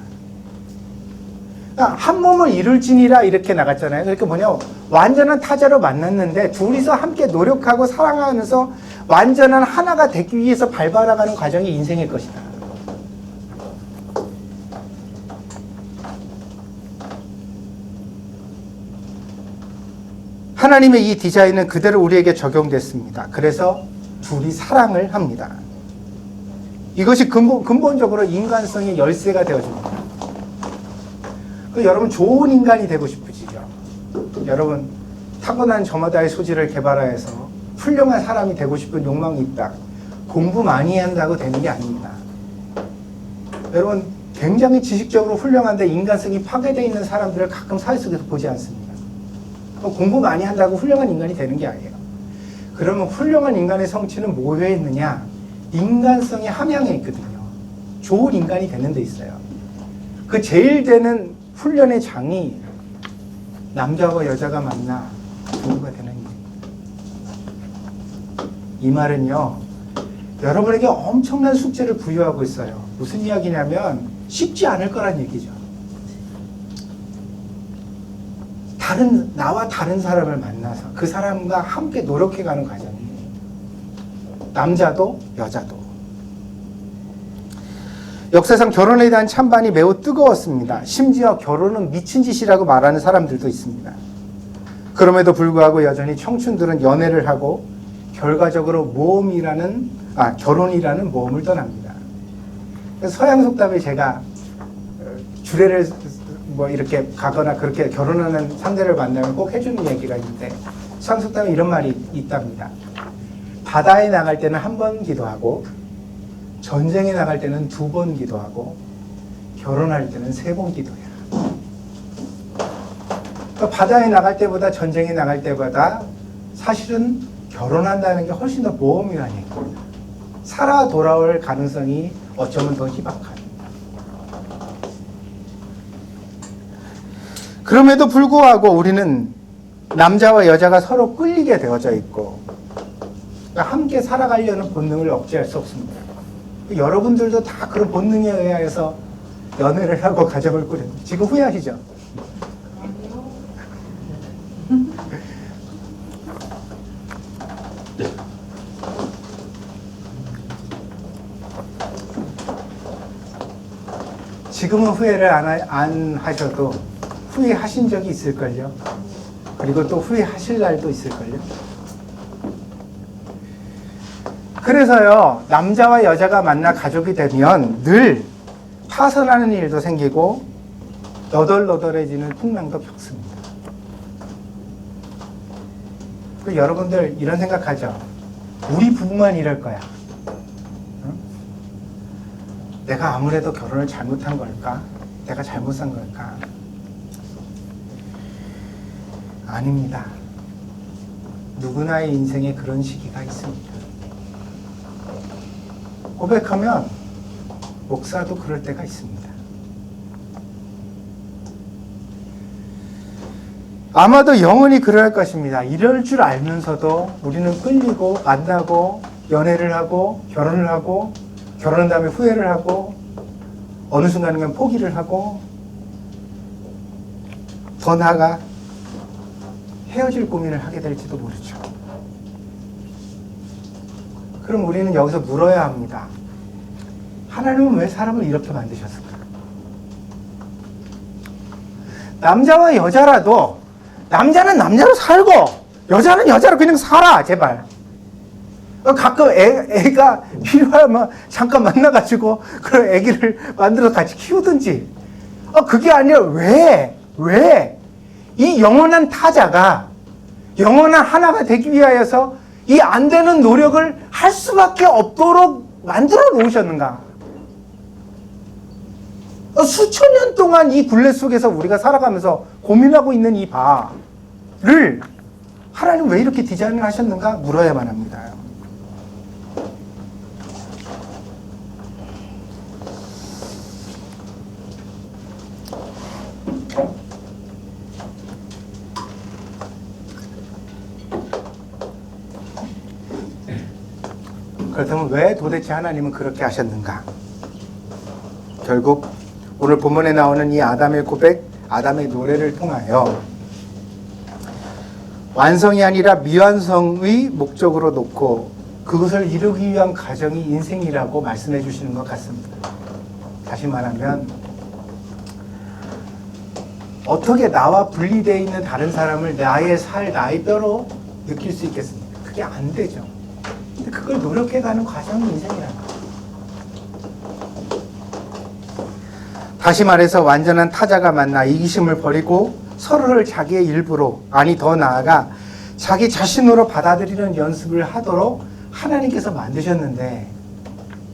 그러니까 한 몸을 이룰지니라 이렇게 나갔잖아요. 그러니까 뭐냐, 완전한 타자로 만났는데 둘이서 함께 노력하고 사랑하면서 완전한 하나가 되기 위해서 밟아나가는 과정이 인생일 것이다. 하나님의 이 디자인은 그대로 우리에게 적용됐습니다. 그래서 둘이 사랑을 합니다. 이것이 근본적으로 인간성의 열쇠가 되어줍니다. 여러분 좋은 인간이 되고 싶으시죠? 여러분 타고난 저마다의 소질을 개발하여서 훌륭한 사람이 되고 싶은 욕망이 있다. 공부 많이 한다고 되는 게 아닙니다. 여러분 굉장히 지식적으로 훌륭한데 인간성이 파괴되어 있는 사람들을 가끔 사회 속에서 보지 않습니다. 공부 많이 한다고 훌륭한 인간이 되는 게 아니에요. 그러면 훌륭한 인간의 성취는 뭐에 있느냐? 인간성의 함양에 있거든요. 좋은 인간이 되는 데 있어요. 그 제일 되는 훈련의 장이 남자와 여자가 만나 부부가 되는 일입니다. 이 말은요, 여러분에게 엄청난 숙제를 부여하고 있어요. 무슨 이야기냐면 쉽지 않을 거란 얘기죠. 나와 다른 사람을 만나서 그 사람과 함께 노력해가는 과정이에요. 남자도 여자도. 역사상 결혼에 대한 찬반이 매우 뜨거웠습니다. 심지어 결혼은 미친 짓이라고 말하는 사람들도 있습니다. 그럼에도 불구하고 여전히 청춘들은 연애를 하고 결과적으로 결혼이라는 모험을 떠납니다. 그래서 서양 속담에 제가 주례를 이렇게 가거나 그렇게 결혼하는 상대를 만나면 꼭 해주는 얘기가 있는데 서양 속담에 이런 말이 있답니다. 바다에 나갈 때는 한 번 기도하고 전쟁에 나갈 때는 2번 기도하고 결혼할 때는 3번 기도해라. 그러니까 바다에 나갈 때보다 전쟁에 나갈 때보다 사실은 결혼한다는 게 훨씬 더 모험이라는 얘기입니다. 살아 돌아올 가능성이 어쩌면 더 희박한. 그럼에도 불구하고 우리는 남자와 여자가 서로 끌리게 되어져 있고 함께 살아가려는 본능을 억제할 수 없습니다. 여러분들도 다 그런 본능에 의해서 연애를 하고 가정을 꾸립니다. 지금 후회하시죠? 지금은 후회를 안 하셔도 후회하신 적이 있을걸요. 그리고 또 후회하실 날도 있을걸요. 그래서요, 남자와 여자가 만나 가족이 되면 늘 파선하는 일도 생기고 너덜너덜해지는 풍랑도 겪습니다. 여러분들 이런 생각하죠? 우리 부부만 이럴 거야. 응? 내가 아무래도 결혼을 잘못한 걸까? 내가 잘못 산 걸까? 아닙니다. 누구나의 인생에 그런 시기가 있습니다. 고백하면 목사도 그럴 때가 있습니다. 아마도 영원히 그럴 것입니다. 이럴 줄 알면서도 우리는 끌리고 만나고 연애를 하고 결혼을 하고 결혼한 다음에 후회를 하고 어느 순간이면 포기를 하고 더 나아가 헤어질 고민을 하게 될지도 모르죠. 그럼 우리는 여기서 물어야 합니다. 하나님은 왜 사람을 이렇게 만드셨을까? 남자와 여자라도 남자는 남자로 살고 여자는 여자로 그냥 살아, 제발. 가끔 애가 필요하면 잠깐 만나가지고 그런 애기를 만들어서 같이 키우든지. 그게 아니라 왜? 이 영원한 타자가 영원한 하나가 되기 위하여서 이 안 되는 노력을 할 수밖에 없도록 만들어 놓으셨는가? 수천 년 동안 이 굴레 속에서 우리가 살아가면서 고민하고 있는 이 바를 하나님 왜 이렇게 디자인을 하셨는가 물어야만 합니다. 그렇다면 왜 도대체 하나님은 그렇게 하셨는가? 결국 오늘 본문에 나오는 이 아담의 고백, 아담의 노래를 통하여 완성이 아니라 미완성의 목적으로 놓고 그것을 이루기 위한 과정이 인생이라고 말씀해 주시는 것 같습니다. 다시 말하면 어떻게 나와 분리되어 있는 다른 사람을 나의 살, 나의 뼈로 느낄 수 있겠습니까? 그게 안 되죠. 근데 그걸 노력해가는 과정이 인생이라는 거예요. 다시 말해서 완전한 타자가 만나 이기심을 버리고 서로를 자기의 일부로, 아니 더 나아가 자기 자신으로 받아들이는 연습을 하도록 하나님께서 만드셨는데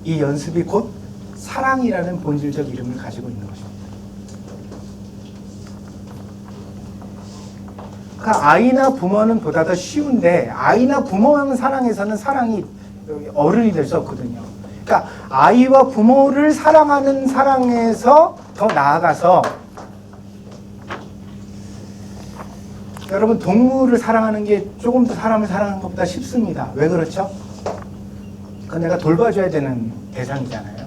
이 연습이 곧 사랑이라는 본질적 이름을 가지고 있는 것입니다. 그러니까 아이나 부모는 보다 더 쉬운데 아이나 부모만 사랑해서는 사랑이 어른이 될 수 없거든요. 그러니까 아이와 부모를 사랑하는 사랑에서 더 나아가서 여러분 동물을 사랑하는 게 조금 더 사람을 사랑하는 것보다 쉽습니다. 왜 그렇죠? 그건 내가 돌봐줘야 되는 대상이잖아요.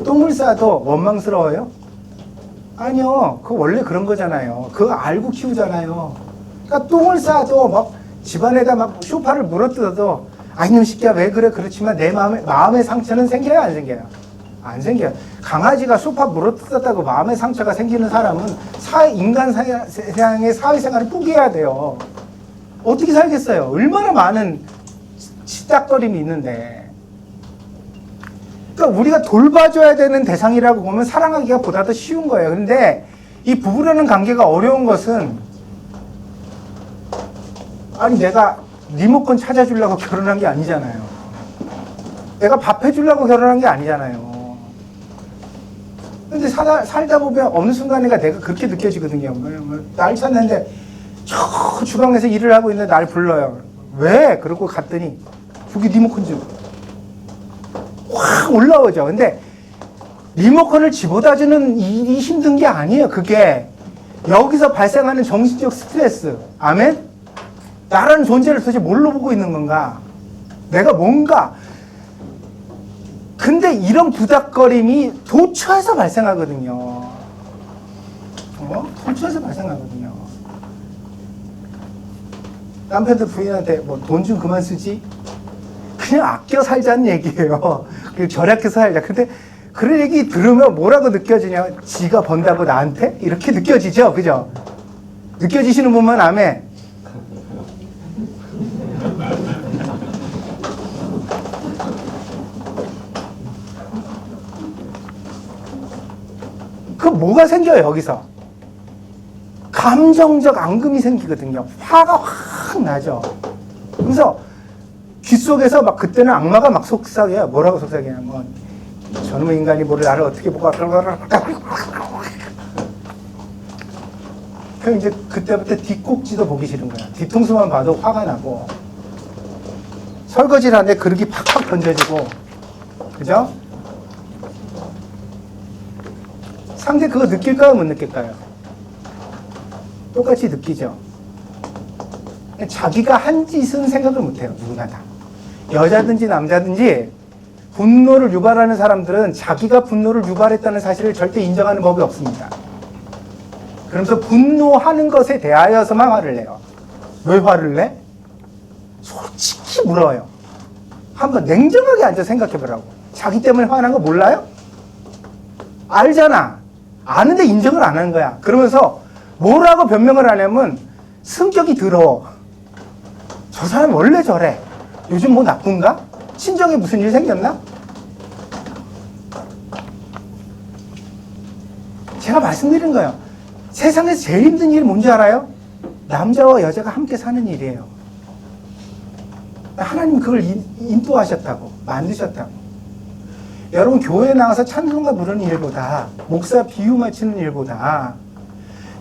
똥을 싸도 원망스러워요? 아니요. 그거 원래 그런 거잖아요. 그거 알고 키우잖아요. 그러니까 똥을 싸도 막 집안에다 막 소파를 물어뜯어도 아 이놈 새끼야 왜 그래? 그렇지만 내 마음의 상처는 생겨요 안 생겨요? 안 생겨요. 강아지가 소파 물어뜯었다고 마음의 상처가 생기는 사람은 인간 세상의 사회생활을 포기해야 돼요. 어떻게 살겠어요? 얼마나 많은 치닥거림이 있는데. 그러니까 우리가 돌봐줘야 되는 대상이라고 보면 사랑하기가 보다 더 쉬운 거예요. 그런데 이 부부라는 관계가 어려운 것은 아니 내가 리모컨 찾아주려고 결혼한 게 아니잖아요. 내가 밥 해주려고 결혼한 게 아니잖아요. 근데 살다 보면 어느 순간인가 내가 그렇게 느껴지거든요. 날 찾는데 저 주방에서 일을 하고 있는데 날 불러요. 왜? 그러고 갔더니 저기 리모컨 좀 확 올라오죠. 근데 리모컨을 집어다 주는 일이 힘든 게 아니에요. 그게 여기서 발생하는 정신적 스트레스. 아멘? 나라는 존재를 도대체 뭘로 보고 있는 건가? 내가 뭔가. 근데 이런 부닥거림이 도처에서 발생하거든요. 도처에서 발생하거든요. 남편도 부인한테 뭐 돈 좀 그만 쓰지? 그냥 아껴 살자는 얘기예요. 절약해서 살자. 근데 그런 얘기 들으면 뭐라고 느껴지냐? 지가 번다고 나한테? 이렇게 느껴지죠? 그죠? 느껴지시는 분만 아멘. 그 뭐가 생겨요, 여기서? 감정적 앙금이 생기거든요. 화가 확 나죠. 그래서 귓속에서 막 그때는 악마가 막 속삭여요. 뭐라고 속삭이냐면 저놈의 인간이 뭐를 나를 어떻게 보고 그럼 이제 그때부터 뒷꼭지도 보기 싫은 거야. 뒤통수만 봐도 화가 나고 설거지를 하는데 그릇이 팍팍 던져지고 그죠? 상대 그거 느낄까요? 못 느낄까요? 똑같이 느끼죠. 자기가 한 짓은 생각을 못해요. 누구나 다. 여자든지 남자든지 분노를 유발하는 사람들은 자기가 분노를 유발했다는 사실을 절대 인정하는 법이 없습니다. 그러면서 분노하는 것에 대하여서만 화를 내요. 왜 화를 내? 솔직히 물어요. 한번 냉정하게 앉아 생각해보라고. 자기 때문에 화난 거 몰라요? 알잖아. 아는데 인정을 안 하는 거야. 그러면서 뭐라고 변명을 하냐면 성격이 더러워. 저 사람 원래 저래. 요즘 뭐 나쁜가? 친정에 무슨 일 생겼나? 제가 말씀드린 거예요. 세상에서 제일 힘든 일이 뭔지 알아요? 남자와 여자가 함께 사는 일이에요. 하나님 그걸 인도하셨다고, 만드셨다고. 여러분 교회에 나와서 찬송가 부르는 일보다, 목사 비유 맞추는 일보다,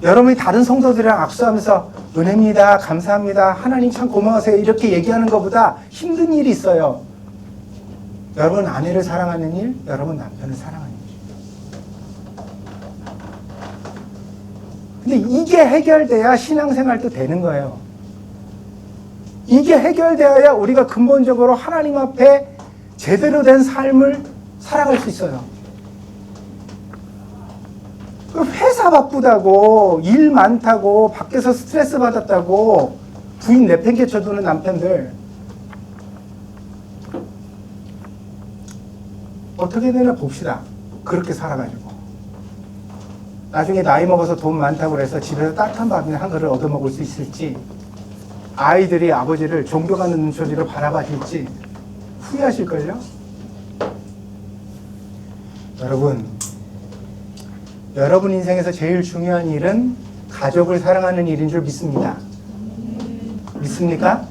여러분이 다른 성도들이랑 악수하면서 은혜입니다, 감사합니다, 하나님 참 고마우세요 이렇게 얘기하는 것보다 힘든 일이 있어요. 여러분 아내를 사랑하는 일, 여러분 남편을 사랑하는 일. 근데 이게 해결돼야 신앙생활도 되는 거예요. 이게 해결되어야 우리가 근본적으로 하나님 앞에 제대로 된 삶을 살아갈 수 있어요. 회사 바쁘다고, 일 많다고, 밖에서 스트레스 받았다고 부인 내팽개쳐두는 남편들 어떻게 되나 봅시다. 그렇게 살아가지고 나중에 나이 먹어서 돈 많다고 해서 집에서 따뜻한 밥이나 한 그릇 얻어먹을 수 있을지, 아이들이 아버지를 존경하는 눈초리로 바라봐줄지 후회하실걸요? 여러분 인생에서 제일 중요한 일은 가족을 사랑하는 일인 줄 믿습니다. 믿습니까?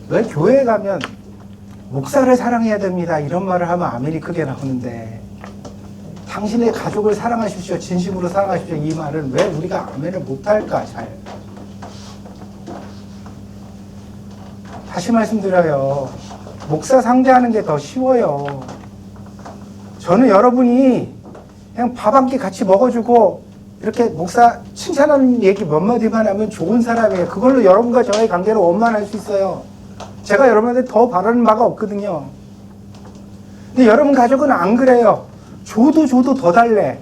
왜 교회에 가면 목사를 사랑해야 됩니다 이런 말을 하면 아멘이 크게 나오는데, 당신의 가족을 사랑하십시오, 진심으로 사랑하십시오 이 말은 왜 우리가 아멘을 못할까? 잘 다시 말씀드려요. 목사 상대하는 게 더 쉬워요. 저는 여러분이 그냥 밥 한 끼 같이 먹어주고 이렇게 목사 칭찬하는 얘기 몇 마디만 하면 좋은 사람이에요. 그걸로 여러분과 저의 관계를 원만할 수 있어요. 제가 여러분한테 더 바라는 바가 없거든요. 근데 여러분 가족은 안 그래요. 줘도 더 달래.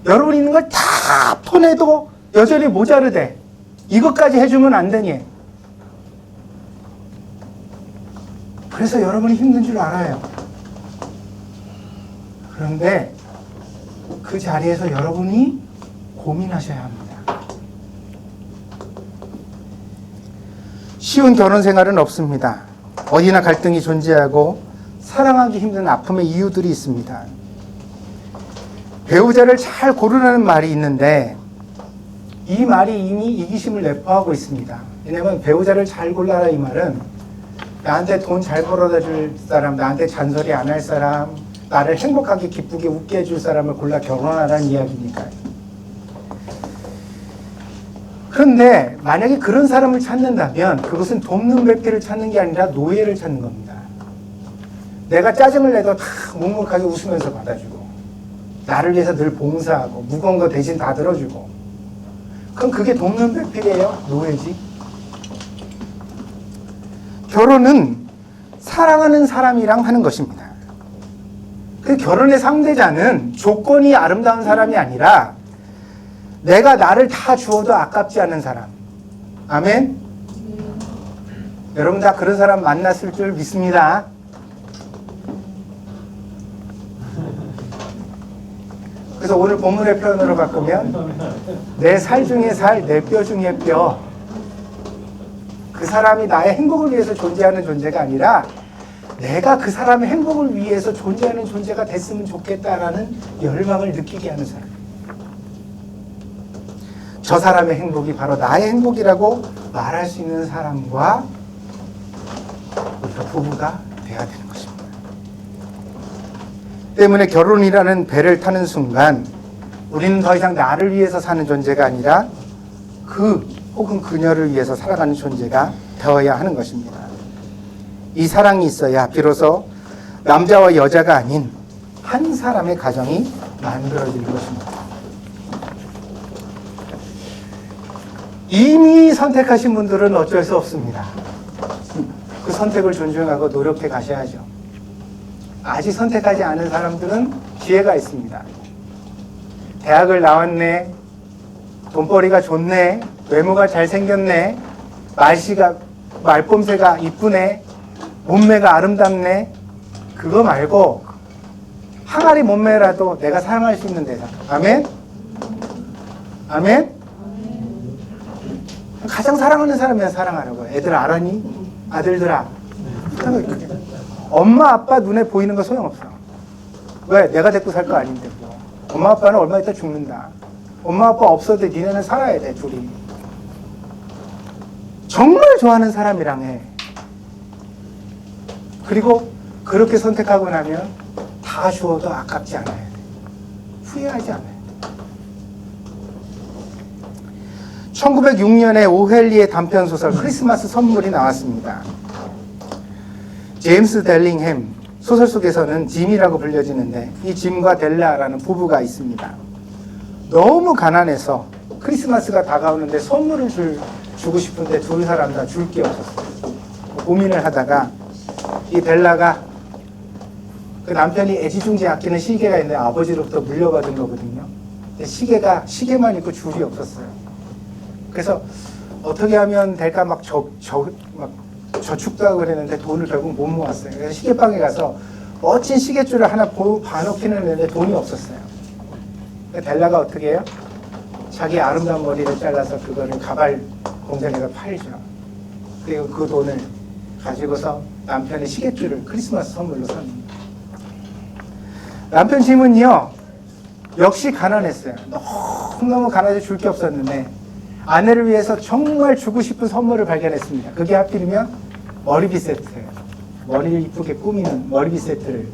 여러분 있는 걸 다 퍼내도 여전히 모자르대. 이것까지 해주면 안 되니. 그래서 여러분이 힘든 줄 알아요. 그런데 그 자리에서 여러분이 고민하셔야 합니다. 쉬운 결혼 생활은 없습니다. 어디나 갈등이 존재하고 사랑하기 힘든 아픔의 이유들이 있습니다. 배우자를 잘 고르라는 말이 있는데 이 말이 이미 이기심을 내포하고 있습니다. 왜냐하면 배우자를 잘 골라라 이 말은 나한테 돈 잘 벌어다 줄 사람, 나한테 잔소리 안 할 사람, 나를 행복하게 기쁘게 웃게 해줄 사람을 골라 결혼하라는 이야기니까요. 그런데 만약에 그런 사람을 찾는다면 그것은 돕는 배필을 찾는 게 아니라 노예를 찾는 겁니다. 내가 짜증을 내도 다 묵묵하게 웃으면서 받아주고 나를 위해서 늘 봉사하고 무거운 거 대신 다 들어주고, 그럼 그게 돕는 배필이에요? 노예지? 결혼은 사랑하는 사람이랑 하는 것입니다. 그 결혼의 상대자는 조건이 아름다운 사람이 아니라 내가 나를 다 주어도 아깝지 않은 사람. 아멘? 여러분 다 그런 사람 만났을 줄 믿습니다. 그래서 오늘 본문의 표현으로 바꾸면 내 살 중에 살, 내 뼈 중에 뼈. 그 사람이 나의 행복을 위해서 존재하는 존재가 아니라 내가 그 사람의 행복을 위해서 존재하는 존재가 됐으면 좋겠다라는 열망을 느끼게 하는 사람. 저 사람의 행복이 바로 나의 행복이라고 말할 수 있는 사람과 우리가 부부가 돼야 되는 것입니다. 때문에 결혼이라는 배를 타는 순간 우리는 더 이상 나를 위해서 사는 존재가 아니라 그 혹은 그녀를 위해서 살아가는 존재가 되어야 하는 것입니다. 이 사랑이 있어야 비로소 남자와 여자가 아닌 한 사람의 가정이 만들어질 것입니다. 이미 선택하신 분들은 어쩔 수 없습니다. 그 선택을 존중하고 노력해 가셔야죠. 아직 선택하지 않은 사람들은 기회가 있습니다. 대학을 나왔네, 돈벌이가 좋네, 외모가 잘생겼네, 말솜새가 이쁘네, 몸매가 아름답네. 그거 말고 항아리 몸매라도 내가 사랑할 수 있는 대상. 아멘? 아멘? 가장 사랑하는 사람이야 사랑하라고. 애들 알아니? 아들들아. 엄마 아빠 눈에 보이는 거 소용없어. 왜? 내가 데리고 살 거 아닌데 뭐. 엄마 아빠는 얼마 있다 죽는다. 엄마 아빠 없어도 니네는 살아야 돼 둘이. 정말 좋아하는 사람이랑 해. 그리고 그렇게 선택하고 나면 다 주어도 아깝지 않아야 돼. 후회하지 않아야 돼. 1906년에 오헬리의 단편소설 크리스마스 선물이 나왔습니다. 제임스 델링햄, 소설 속에서는 짐이라고 불려지는데 이 짐과 델라라는 부부가 있습니다. 너무 가난해서 크리스마스가 다가오는데 선물을 주고 싶은데 두 사람 다 줄 게 없었어요. 고민을 하다가 이 델라가 그 남편이 애지중지 아끼는 시계가 있는데 아버지로부터 물려받은 거거든요. 근데 시계만 있고 줄이 없었어요. 그래서 어떻게 하면 될까 막 저축도 하고 그랬는데 돈을 결국 못 모았어요. 그래서 시계방에 가서 멋진 시계줄을 하나 봐놓기는 했는데 돈이 없었어요. 델라가 어떻게 해요? 자기 아름다운 머리를 잘라서 그거를 가발 공장에서 팔죠. 그리고 그 돈을 가지고서 남편의 시계줄을 크리스마스 선물로 삽니다. 남편 짐은요 역시 가난했어요. 너무너무 가난해서 줄 게 없었는데 아내를 위해서 정말 주고 싶은 선물을 발견했습니다. 그게 하필이면 머리빗 세트예요. 머리를 이쁘게 꾸미는 머리빗 세트를.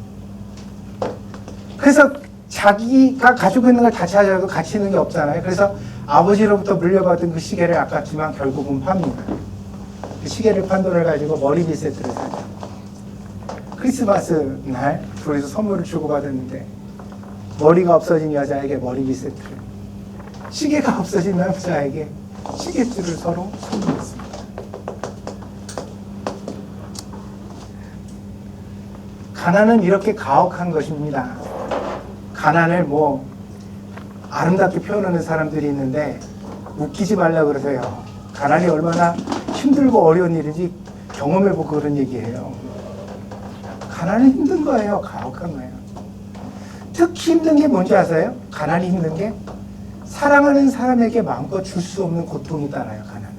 그래서 자기가 가지고 있는 걸 다 찾아도 가치 있는 게 없잖아요. 그래서 아버지로부터 물려받은 그 시계를 아깝지만 결국은 팝니다. 그 시계를 판 돈을 가지고 머리빗 세트를 사죠. 크리스마스 날 둘이서 선물을 주고받았는데 머리가 없어진 여자에게 머리빗 세트를, 시계가 없어진 남자에게 시계줄을 서로 선물했습니다. 가난은 이렇게 가혹한 것입니다. 가난을 아름답게 표현하는 사람들이 있는데 웃기지 말라 그러세요. 가난이 얼마나 힘들고 어려운 일인지 경험해보고 그런 얘기예요. 가난은 힘든 거예요. 가혹한 거예요. 특히 힘든 게 뭔지 아세요? 가난이 힘든 게 사랑하는 사람에게 마음껏 줄 수 없는 고통이 따라요. 가난은.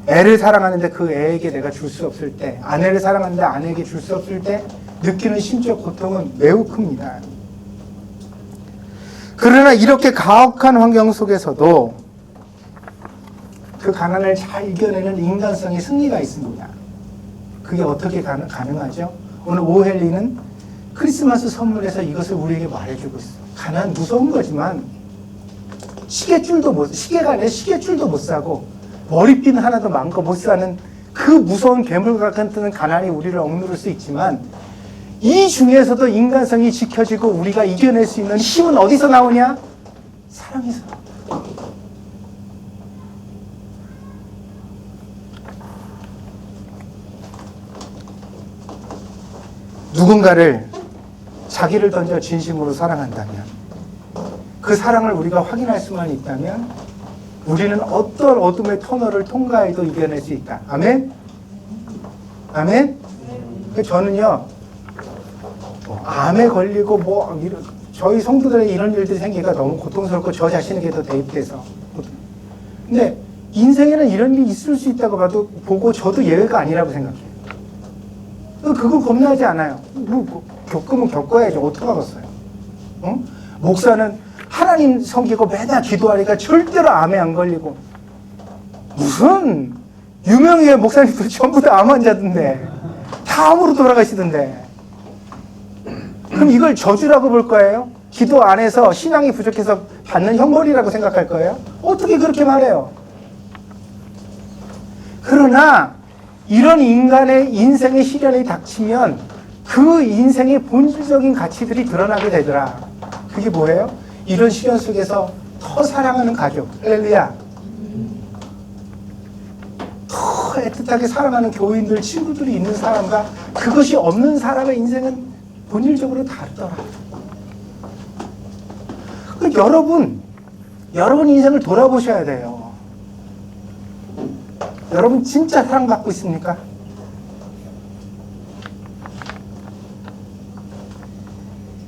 애를 사랑하는데 그 애에게 내가 줄 수 없을 때, 아내를 사랑하는데 아내에게 줄 수 없을 때 느끼는 심적 고통은 매우 큽니다. 그러나 이렇게 가혹한 환경 속에서도 그 가난을 잘 이겨내는 인간성의 승리가 있습니다. 그게 어떻게 가능하죠? 오늘 오헬리는 크리스마스 선물에서 이것을 우리에게 말해주고 있어요. 가난 무서운 거지만 시계가 아니라 시계줄도 못 사고 머리핀 하나도 마음껏 못 사는 그 무서운 괴물 같은 가난이 우리를 억누를 수 있지만, 이 중에서도 인간성이 지켜지고 우리가 이겨낼 수 있는 힘은 어디서 나오냐? 사랑에서 나온다. 누군가를 자기를 던져 진심으로 사랑한다면, 그 사랑을 우리가 확인할 수만 있다면 우리는 어떤 어둠의 터널을 통과해도 이겨낼 수 있다. 아멘? 아멘? 저는요, 암에 걸리고 저희 성도들의 이런 일들이 생기기가 너무 고통스럽고 저 자신에게도 대입돼서. 근데 인생에는 이런 일이 있을 수 있다고 보고 저도 예외가 아니라고 생각해요. 그거 겁나지 않아요. 겪으면 겪어야죠. 어떡하겠어요? 어? 목사는 하나님 섬기고 맨날 기도하니까 절대로 암에 안 걸리고, 무슨 유명해 목사님들 전부 다 암 환자던데, 다 암으로 돌아가시던데. 그럼 이걸 저주라고 볼 거예요? 기도 안 해서 신앙이 부족해서 받는 형벌이라고 생각할 거예요? 어떻게 그렇게 말해요? 그러나 이런 인간의 인생의 시련이 닥치면 그 인생의 본질적인 가치들이 드러나게 되더라. 그게 뭐예요? 이런 시련 속에서 더 사랑하는 가족, 할렐루야, 더 애틋하게 사랑하는 교인들, 친구들이 있는 사람과 그것이 없는 사람의 인생은 본질적으로 다르더라. 여러분 인생을 돌아보셔야 돼요. 여러분 진짜 사랑받고 있습니까?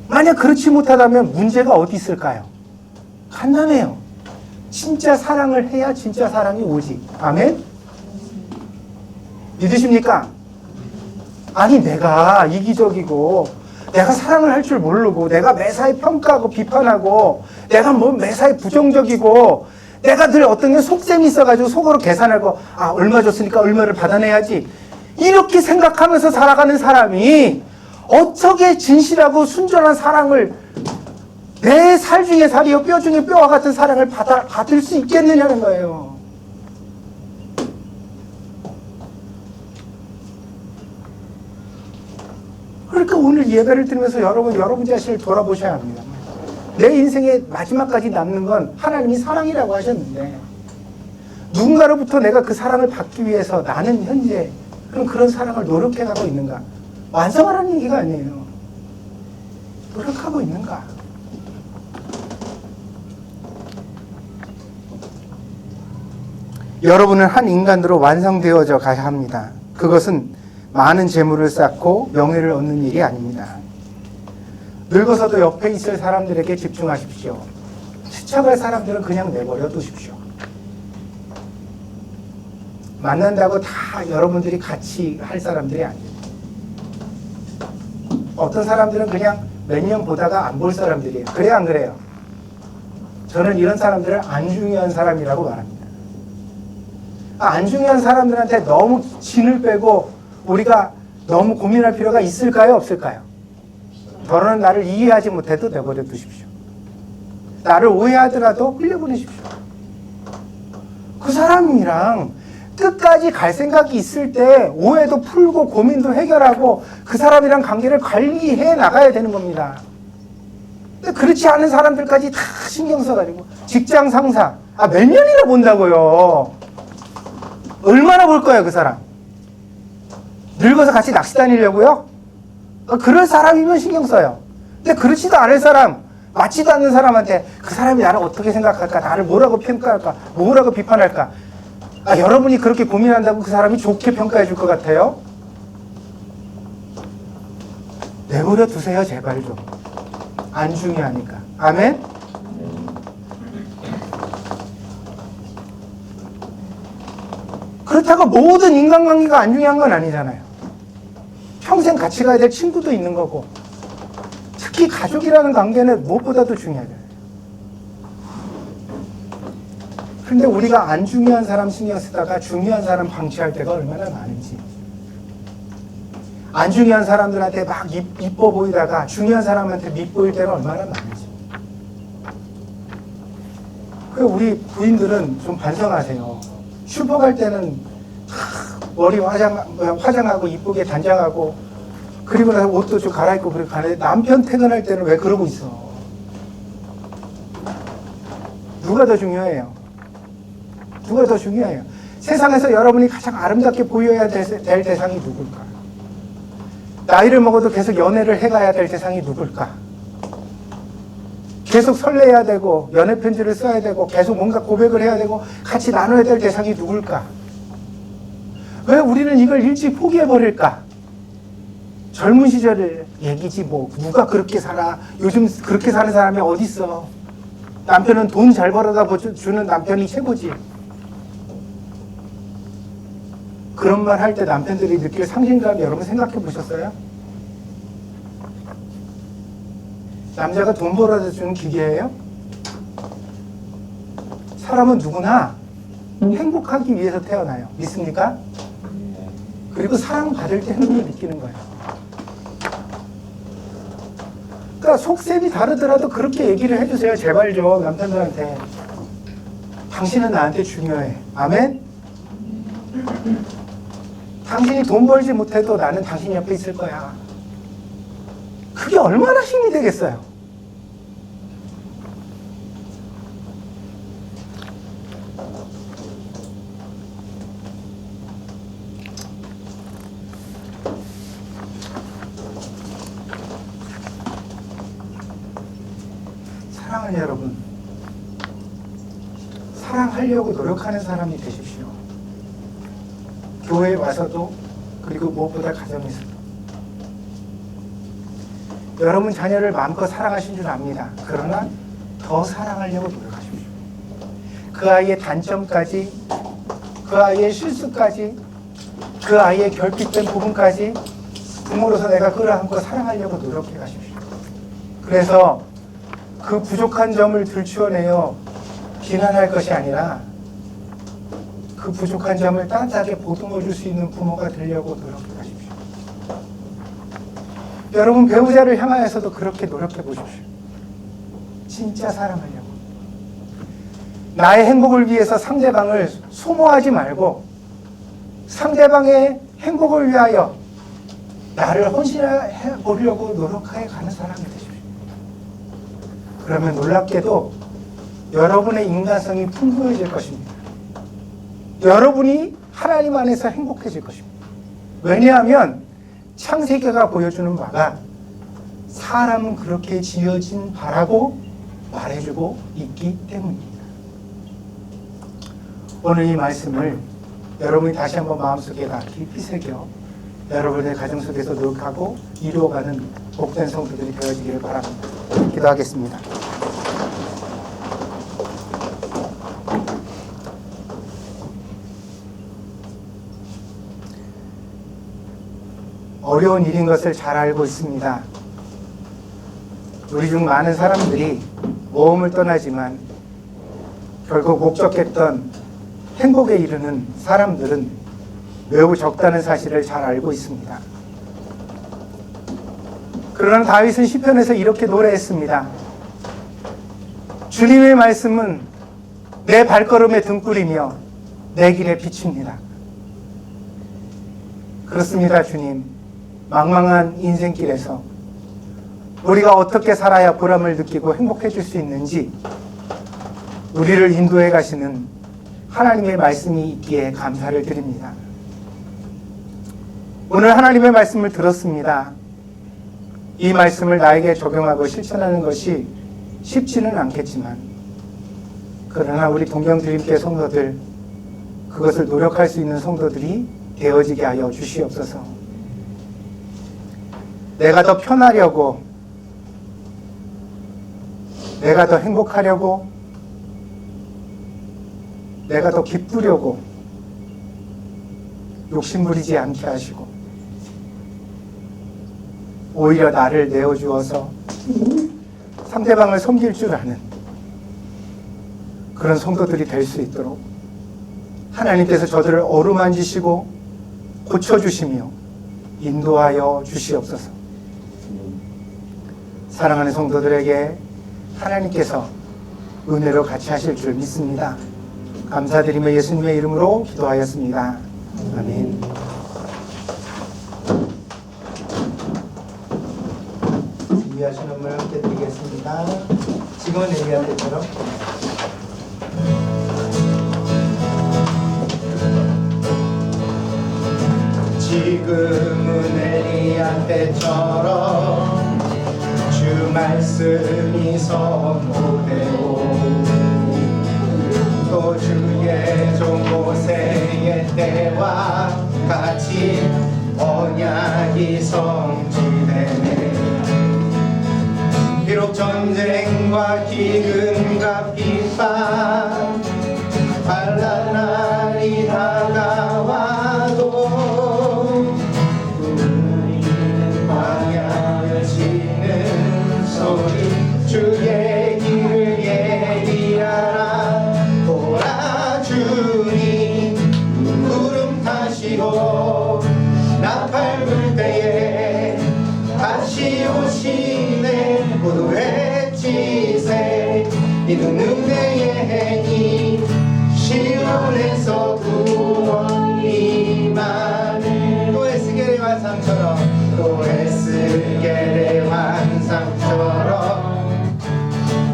만약 그렇지 못하다면 문제가 어디 있을까요? 간단해요. 진짜 사랑을 해야 진짜 사랑이 오지. 아멘? 믿으십니까? 아니, 내가 이기적이고 내가 사랑을 할 줄 모르고 내가 매사에 평가하고 비판하고 내가 매사에 부정적이고 내가 늘 어떤 게 속셈이 있어가지고 속으로 계산하고 얼마 줬으니까 얼마를 받아내야지, 이렇게 생각하면서 살아가는 사람이 어떻게 진실하고 순전한 사랑을, 내 살 중에 살이요 뼈 중에 뼈와 같은 사랑을 받을 수 있겠느냐는 거예요. 그러니까 오늘 예배를 드리면서 여러분 자신을 돌아보셔야 합니다. 내 인생의 마지막까지 남는 건 하나님이 사랑이라고 하셨는데, 누군가로부터 내가 그 사랑을 받기 위해서 나는 현재 그런 사랑을 노력해가고 있는가? 완성하라는 얘기가 아니에요. 노력하고 있는가? 여러분은 한 인간으로 완성되어져 가야 합니다. 그것은 많은 재물을 쌓고 명예를 얻는 일이 아닙니다. 늙어서도 옆에 있을 사람들에게 집중하십시오. 추척할 사람들은 그냥 내버려 두십시오. 만난다고 다 여러분들이 같이 할 사람들이 아니에요. 어떤 사람들은 그냥 몇 년 보다가 안 볼 사람들이에요. 그래요, 안 그래요? 저는 이런 사람들을 안 중요한 사람이라고 말합니다. 안 중요한 사람들한테 너무 진을 빼고 우리가 너무 고민할 필요가 있을까요, 없을까요? 더러는 나를 이해하지 못해도 내버려 두십시오. 나를 오해하더라도 흘려보내십시오. 그 사람이랑 끝까지 갈 생각이 있을 때 오해도 풀고 고민도 해결하고 그 사람이랑 관계를 관리해 나가야 되는 겁니다. 근데 그렇지 않은 사람들까지 다 신경 써가지고 직장 상사, 몇 년이나 본다고요. 얼마나 볼 거예요, 그 사람? 늙어서 같이 낚시 다니려고요? 그럴 사람이면 신경 써요. 근데 그렇지도 않을 사람, 맞지도 않는 사람한테 그 사람이 나를 어떻게 생각할까? 나를 뭐라고 평가할까? 뭐라고 비판할까? 여러분이 그렇게 고민한다고 그 사람이 좋게 평가해 줄 것 같아요? 내버려 두세요, 제발 좀. 안 중요하니까. 아멘? 그렇다고 모든 인간관계가 안 중요한 건 아니잖아요. 평생 같이 가야 될 친구도 있는 거고, 특히 가족이라는 관계는 무엇보다도 중요하잖아요. 근데 우리가 안 중요한 사람 신경 쓰다가 중요한 사람 방치할 때가 얼마나 많은지, 안 중요한 사람들한테 막 이뻐 보이다가 중요한 사람한테 밉보일 때가 얼마나 많은지. 그 우리 부인들은 좀 반성하세요. 슈퍼 갈 때는 머리 화장하고 이쁘게 단장하고 그리고 나서 옷도 좀 갈아입고 그렇게 가는데 남편 퇴근할 때는 왜 그러고 있어? 누가 더 중요해요? 누가 더 중요해요? 세상에서 여러분이 가장 아름답게 보여야 될 대상이 누굴까? 나이를 먹어도 계속 연애를 해가야 될 대상이 누굴까? 계속 설레야 되고 연애 편지를 써야 되고 계속 뭔가 고백을 해야 되고 같이 나눠야 될 대상이 누굴까? 왜 우리는 이걸 일찍 포기해버릴까? 젊은 시절 얘기지 뭐 누가 그렇게 살아? 요즘 그렇게 사는 사람이 어딨어? 남편은 돈 잘 벌어다 주는 남편이 최고지. 그런 말 할 때 남편들이 느낄 상실감 여러분 생각해 보셨어요? 남자가 돈 벌어다 주는 기계예요? 사람은 누구나 행복하기 위해서 태어나요. 믿습니까? 그리고 사랑받을 때 행복을 느끼는 거예요. 그러니까 속셈이 다르더라도 그렇게 얘기를 해주세요. 제발 좀 남편들한테. 당신은 나한테 중요해. 아멘? 당신이 돈 벌지 못해도 나는 당신 옆에 있을 거야. 그게 얼마나 힘이 되겠어요? 사랑하는 여러분, 사랑하려고 노력하는 사람이 되십시오. 교회에 와서도 그리고 무엇보다 가정에서도 여러분 자녀를 마음껏 사랑하신 줄 압니다. 그러나 더 사랑하려고 노력하십시오. 그 아이의 단점까지, 그 아이의 실수까지, 그 아이의 결핍된 부분까지 부모로서 내가 끌어안고 사랑하려고 노력해 가십시오. 그래서 그 부족한 점을 들추어내어 비난할 것이 아니라 그 부족한 점을 따뜻하게 보듬어 줄 수 있는 부모가 되려고 노력해 가십시오. 여러분 배우자를 향하여서도 그렇게 노력해 보십시오. 진짜 사랑하려고. 나의 행복을 위해서 상대방을 소모하지 말고 상대방의 행복을 위하여 나를 헌신해 보려고 노력해 가는 사람이 되십시오. 그러면 놀랍게도 여러분의 인간성이 풍부해질 것입니다. 여러분이 하나님 안에서 행복해질 것입니다. 왜냐하면 창세기가 보여주는 바가 사람은 그렇게 지어진 바라고 말해주고 있기 때문입니다. 오늘 이 말씀을 여러분이 다시 한번 마음속에다 깊이 새겨 여러분의 가정 속에서 노력하고 이루어가는 복된 성도들이 되어지기를 바랍니다. 기도하겠습니다. 어려운 일인 것을 잘 알고 있습니다. 우리 중 많은 사람들이 모험을 떠나지만 결국 목적했던 행복에 이르는 사람들은 매우 적다는 사실을 잘 알고 있습니다. 그러나 다윗은 시편에서 이렇게 노래했습니다. 주님의 말씀은 내 발걸음의 등불이며 내 길의 빛입니다. 그렇습니다, 주님. 망망한 인생길에서 우리가 어떻게 살아야 보람을 느끼고 행복해질 수 있는지 우리를 인도해 가시는 하나님의 말씀이 있기에 감사를 드립니다. 오늘 하나님의 말씀을 들었습니다. 이 말씀을 나에게 적용하고 실천하는 것이 쉽지는 않겠지만 그러나 우리 동경드림교회 성도들 그것을 노력할 수 있는 성도들이 되어지게 하여 주시옵소서. 내가 더 편하려고, 내가 더 행복하려고, 내가 더 기쁘려고 욕심부리지 않게 하시고 오히려 나를 내어주어서 상대방을 섬길 줄 아는 그런 성도들이 될 수 있도록 하나님께서 저들을 어루만지시고 고쳐주시며 인도하여 주시옵소서. 사랑하는 성도들에게 하나님께서 은혜로 같이 하실 줄 믿습니다. 감사드리며 예수님의 이름으로 기도하였습니다. 아멘. 준비하신 음을 함께 드리겠습니다. 지금은 엘리야 때처럼. 지금은 엘리야 때처럼 주 말씀이 선포되고 또 주의 종 모세의 때와 같이 언약이 성취되네. 비록 전쟁과 기근과 핍박 환난 날이 다가와도 광야를 치는 소리 주의 길을 예비하라. 도와주니 구름 타시고 나팔 불 때에 다시 오시네. 모두 외치세. 이는 은혜의 해니 시온에서 구원이 많은. 또 에스겔의 환상처럼 또 에스겔의 환상처럼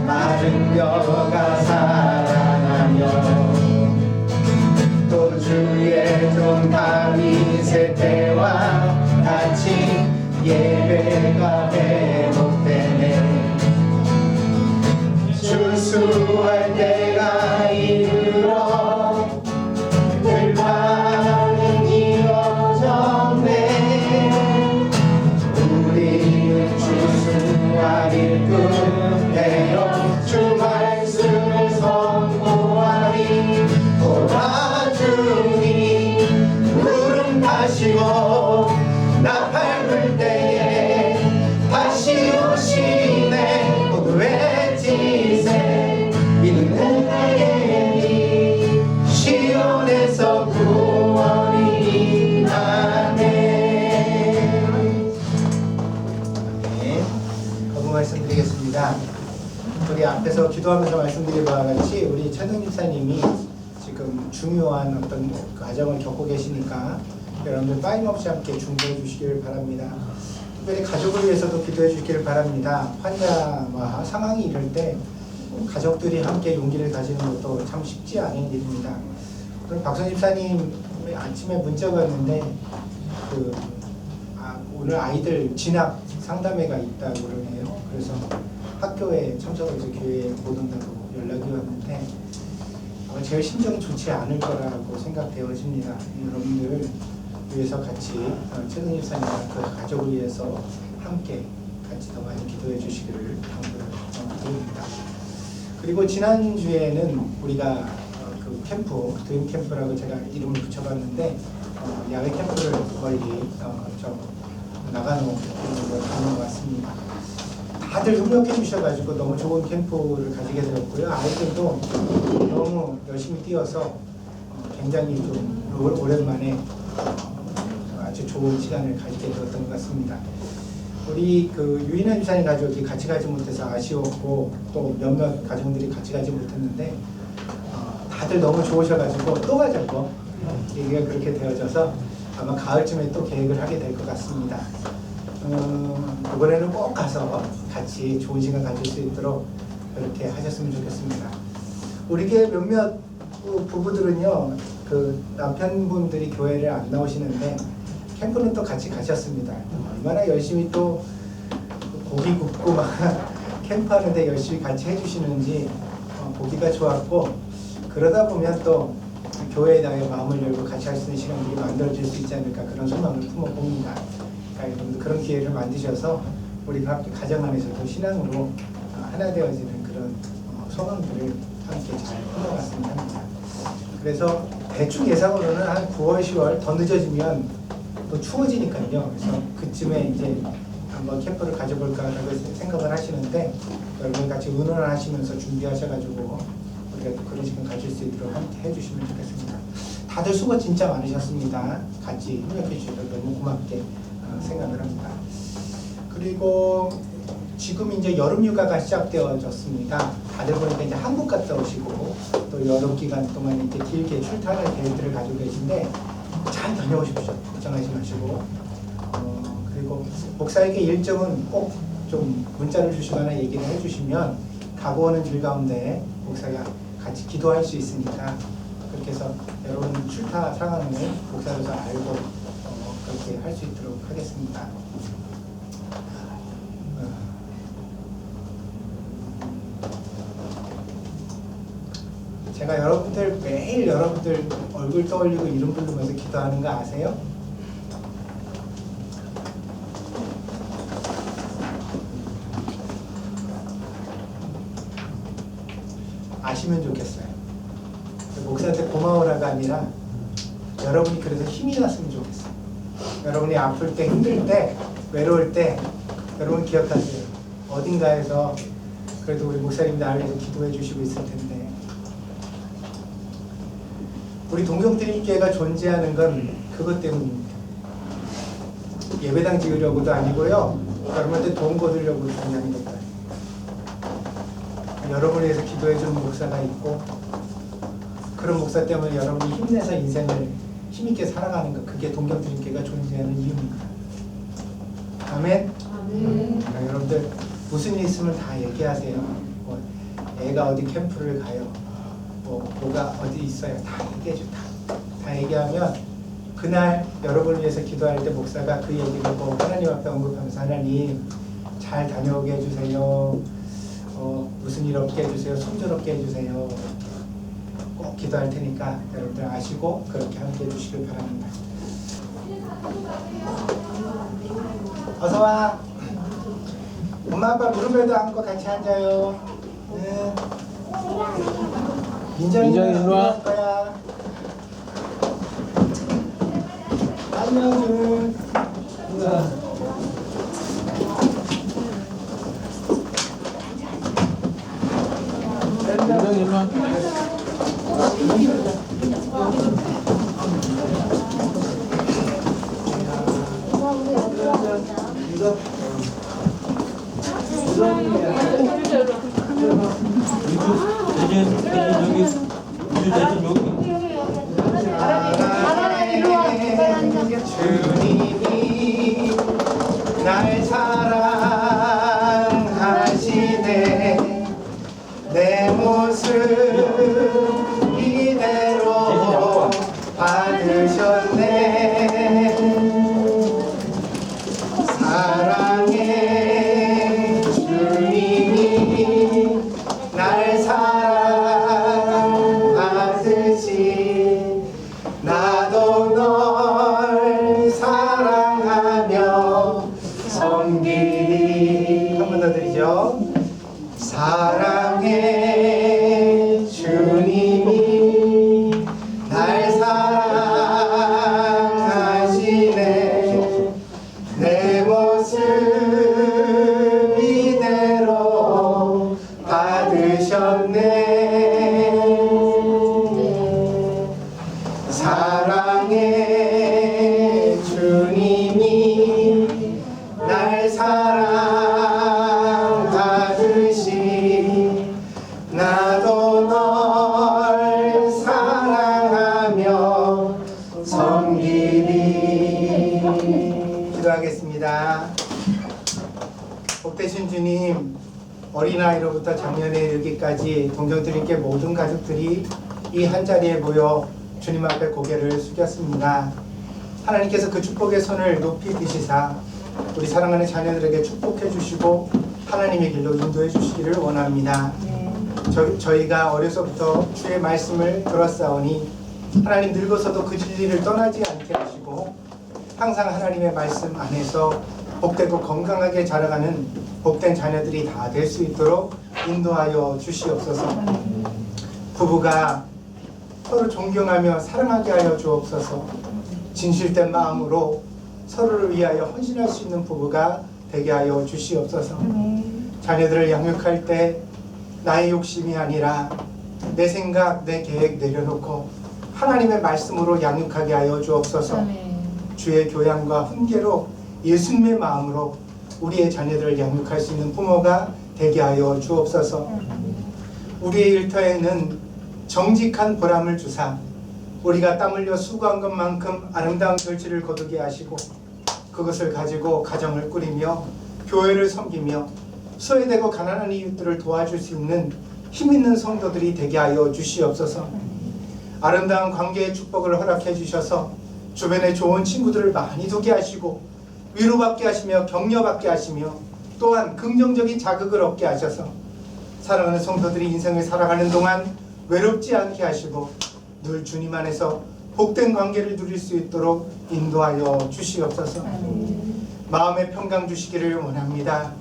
마른 뼈가 살아나며 또 주의 종 다윗의 때와 같이 예배가 회복되네. 출수할 때가 이르러 들판은 이어졌네. 우리는 출수하리 끝내어 주 말씀을 선포하리. 도와주니 구름 타시고 나팔 불 때에 다시 오시네. 모두 외치세. 이는 은혜의 시온에서 구원이 임하네. 네, 거부 말씀드리겠습니다. 우리 앞에서 기도하면서 말씀드린 바와 같이 우리 최동 집사님이 지금 중요한 어떤 과정을 겪고 계시니까 여러분들 빠짐없이 함께 중보해 주시길 바랍니다. 특별히 가족을 위해서도 기도해 주시길 바랍니다. 환자와 상황이 이럴 때 가족들이 함께 용기를 가지는 것도 참 쉽지 않은 일입니다. 오늘 박선 집사님 아침에 문자가 왔는데 오늘 아이들 진학 상담회가 있다고 그러네요. 그래서 학교에 참석해서 교회에 못 온다고 연락이 왔는데 제 심정이 좋지 않을 거라고 생각되어집니다. 여러분들 위해서 같이 최동 집사님과 그 가족을 위해서 함께 같이 더 많이 기도해 주시기를 부탁드립니다. 그리고 지난주에는 우리가 그 캠프, 드림 캠프라고 제가 이름을 붙여봤는데 야외 캠프를 멀리 좀 나가놓은 걸 가는 것 같습니다. 다들 협력해 주셔가지고 너무 좋은 캠프를 가지게 되었고요. 아이들도 너무 열심히 뛰어서 굉장히 좀 오랜만에 아주 좋은 시간을 가지게 되었던 것 같습니다. 우리 그 유인한 유산인 가족이 같이 가지 못해서 아쉬웠고 또 몇몇 가정들이 같이 가지 못했는데 다들 너무 좋으셔가지고 또 가자고 얘기가 그렇게 되어져서 아마 가을쯤에 또 계획을 하게 될 것 같습니다. 이번에는 꼭 가서 같이 좋은 시간 가질 수 있도록 그렇게 하셨으면 좋겠습니다. 우리 교회 몇몇 부부들은요, 그 남편분들이 교회를 안 나오시는데 캠프는 또 같이 가셨습니다. 얼마나 열심히 또 고기 굽고 막 캠프하는데 열심히 같이 해주시는지 보기가 좋았고, 그러다 보면 또 교회에다가 마음을 열고 같이 할 수 있는 시간들이 만들어질 수 있지 않을까, 그런 소망을 품어봅니다. 그러니까 그런 기회를 만드셔서 우리 가정 안에서도 신앙으로 하나 되어지는 그런 소망들을 함께 잘 품어갔으면 합니다. 그래서 대충 예상으로는 한 9월, 10월 더 늦어지면 또 추워지니까요. 그래서 그쯤에 이제 한번 캠프를 가져볼까라고 생각을 하시는데, 여러분 같이 의논을 하시면서 준비하셔가지고 우리가 또 그런 시간 가질 수 있도록 함께 해주시면 좋겠습니다. 다들 수고 진짜 많으셨습니다. 같이 협력해 주셔서 너무 고맙게 생각을 합니다. 그리고 지금 이제 여름 휴가가 시작되어졌습니다. 다들 보니까 이제 한국 갔다 오시고 또 여름 기간 동안 이제 길게 출타할 계획들을 가지고 계신데 잘 다녀오십시오. 걱정하지 마시고. 그리고 목사에게 일정은 꼭 좀 문자를 주시거나 얘기를 해주시면 가고 오는 길 가운데 목사가 같이 기도할 수 있으니까 그렇게 해서 여러분 출타 상황을 목사로서 알고 그렇게 할 수 있도록 하겠습니다. 제가 여러분들 매일 여러분들 얼굴 떠올리고 이름 부르면서 기도하는 거 아세요? 아시면 좋겠어요. 목사한테 고마워라가 아니라 여러분이 그래서 힘이 났으면 좋겠어요. 여러분이 아플 때, 힘들 때, 외로울 때 여러분 기억하세요. 어딘가에서 그래도 우리 목사님 나를 위해서 기도해 주시고 있을 텐데 우리 동경드림교회가 존재하는 건 그것 때문입니다. 예배당 지으려고도 아니고요. 여러분한테 돈 거두려고 존재하는 것도 아니에요. 여러분을 위해서 기도해 주는 목사가 있고 그런 목사 때문에 여러분이 힘내서 인생을 힘있게 살아가는 것, 그게 동경드림교회가 존재하는 이유입니다. 아멘? 그러니까 여러분들 무슨 일 있으면 다 얘기하세요. 뭐 애가 어디 캠프를 가요. 뭐가 어디 있어요. 다 얘기해줘. 다 얘기하면 그날 여러분을 위해서 기도할 때 목사가 그 얘기를 하나님 앞에 언급하면서 하나님 잘 다녀오게 해주세요. 무슨 일 없게 해주세요. 순조롭게 해주세요. 꼭 기도할 테니까 여러분들 아시고 그렇게 함께 해주시길 바랍니다. 어서 와. 엄마 아빠 무릎에도 앉고 같이 앉아요. 네. 민정이는 일로 와. 할 거야. 안녕. 민정이 일로 와. 주님이 날 사랑하시네. 내 모습 이대로 받으셨네. 사랑해 주님이 날 사랑하듯이 나도 널 사랑하며 섬기리. 한 번 더 드리죠. 사랑해 주님이 날 사랑하시네. 내 모습 이대로 받으셨네. 사랑해 주님이 날 사랑하듯이 나도 널 사랑하며 섬기리. 기도하겠습니다. 복되신 주님, 어린아이로부터 작년에 이르기까지 동정드림교회 모든 가족들이 이 한자리에 모여 주님 앞에 고개를 숙였습니다. 하나님께서 그 축복의 손을 높이 드시사 우리 사랑하는 자녀들에게 축복해 주시고 하나님의 길로 인도해 주시기를 원합니다. 저희가 어려서부터 주의 말씀을 들었사오니 하나님 늙어서도 그 진리를 떠나지 않게 하시고 항상 하나님의 말씀 안에서 복되고 건강하게 자라가는 복된 자녀들이 다 될 수 있도록 인도하여 주시옵소서. 부부가 서로 존경하며 사랑하게 하여 주옵소서. 진실된 마음으로 서로를 위하여 헌신할 수 있는 부부가 되게 하여 주시옵소서. 자녀들을 양육할 때 나의 욕심이 아니라 내 생각, 내 계획 내려놓고 하나님의 말씀으로 양육하게 하여 주옵소서. 주의 교양과 훈계로 예수님의 마음으로 우리의 자녀들을 양육할 수 있는 부모가 되게 하여 주옵소서. 우리의 일터에는 정직한 보람을 주사 우리가 땀 흘려 수고한 것만큼 아름다운 결실을 거두게 하시고 그것을 가지고 가정을 꾸리며 교회를 섬기며 소외되고 가난한 이웃들을 도와줄 수 있는 힘있는 성도들이 되게 하여 주시옵소서. 아름다운 관계의 축복을 허락해 주셔서 주변에 좋은 친구들을 많이 두게 하시고 위로받게 하시며 격려받게 하시며 또한 긍정적인 자극을 얻게 하셔서 사랑하는 성도들이 인생을 살아가는 동안 외롭지 않게 하시고 늘 주님 안에서 복된 관계를 누릴 수 있도록 인도하여 주시옵소서. 마음의 평강 주시기를 원합니다.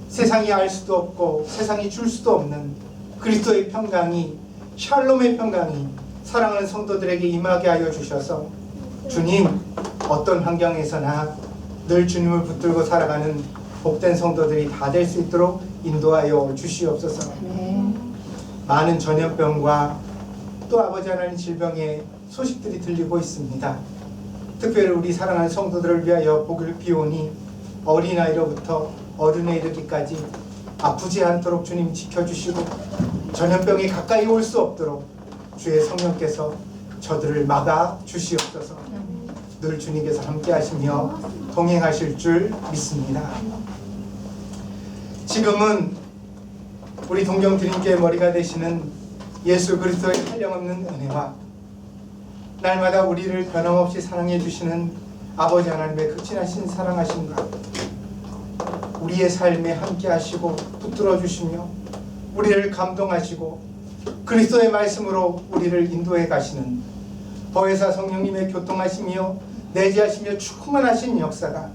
세상이 알 수도 없고 세상이 줄 수도 없는 그리스도의 평강이, 샬롬의 평강이 사랑하는 성도들에게 임하게 하여 주셔서 주님, 어떤 환경에서나 늘 주님을 붙들고 살아가는 복된 성도들이 다 될 수 있도록 인도하여 주시옵소서. 많은 전염병과 또 아버지 하나님 질병의 소식들이 들리고 있습니다. 특별히 우리 사랑하는 성도들을 위하여 복을 비오니 어린아이로부터 어른에 이르기까지 아프지 않도록 주님 지켜주시고 전염병이 가까이 올 수 없도록 주의 성령께서 저들을 막아 주시옵소서. 늘 주님께서 함께 하시며 동행하실 줄 믿습니다. 지금은 우리 동정드림교회 머리가 되시는 예수 그리스도의 한량없는 은혜와 날마다 우리를 변함없이 사랑해 주시는 아버지 하나님의 극진하신 사랑하심과 우리의 삶에 함께 하시고 붙들어 주시며 우리를 감동하시고 그리스도의 말씀으로 우리를 인도해 가시는 보혜사 성령님의 교통하시며 내재하시며 충만하신 역사가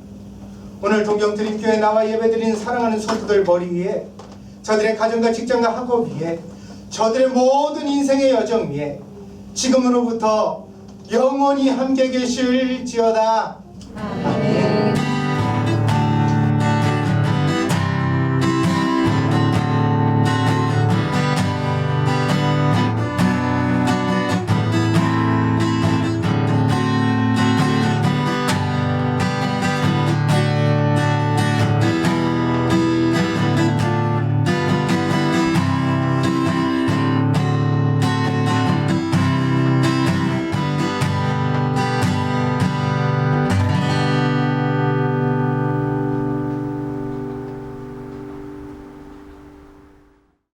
오늘 동정드림교회 나와 예배드리는 사랑하는 성도들 머리 위에 저들의 가정과 직장과 학업 위에 저들의 모든 인생의 여정 위에 지금으로부터 영원히 함께 계실지어다. 아멘.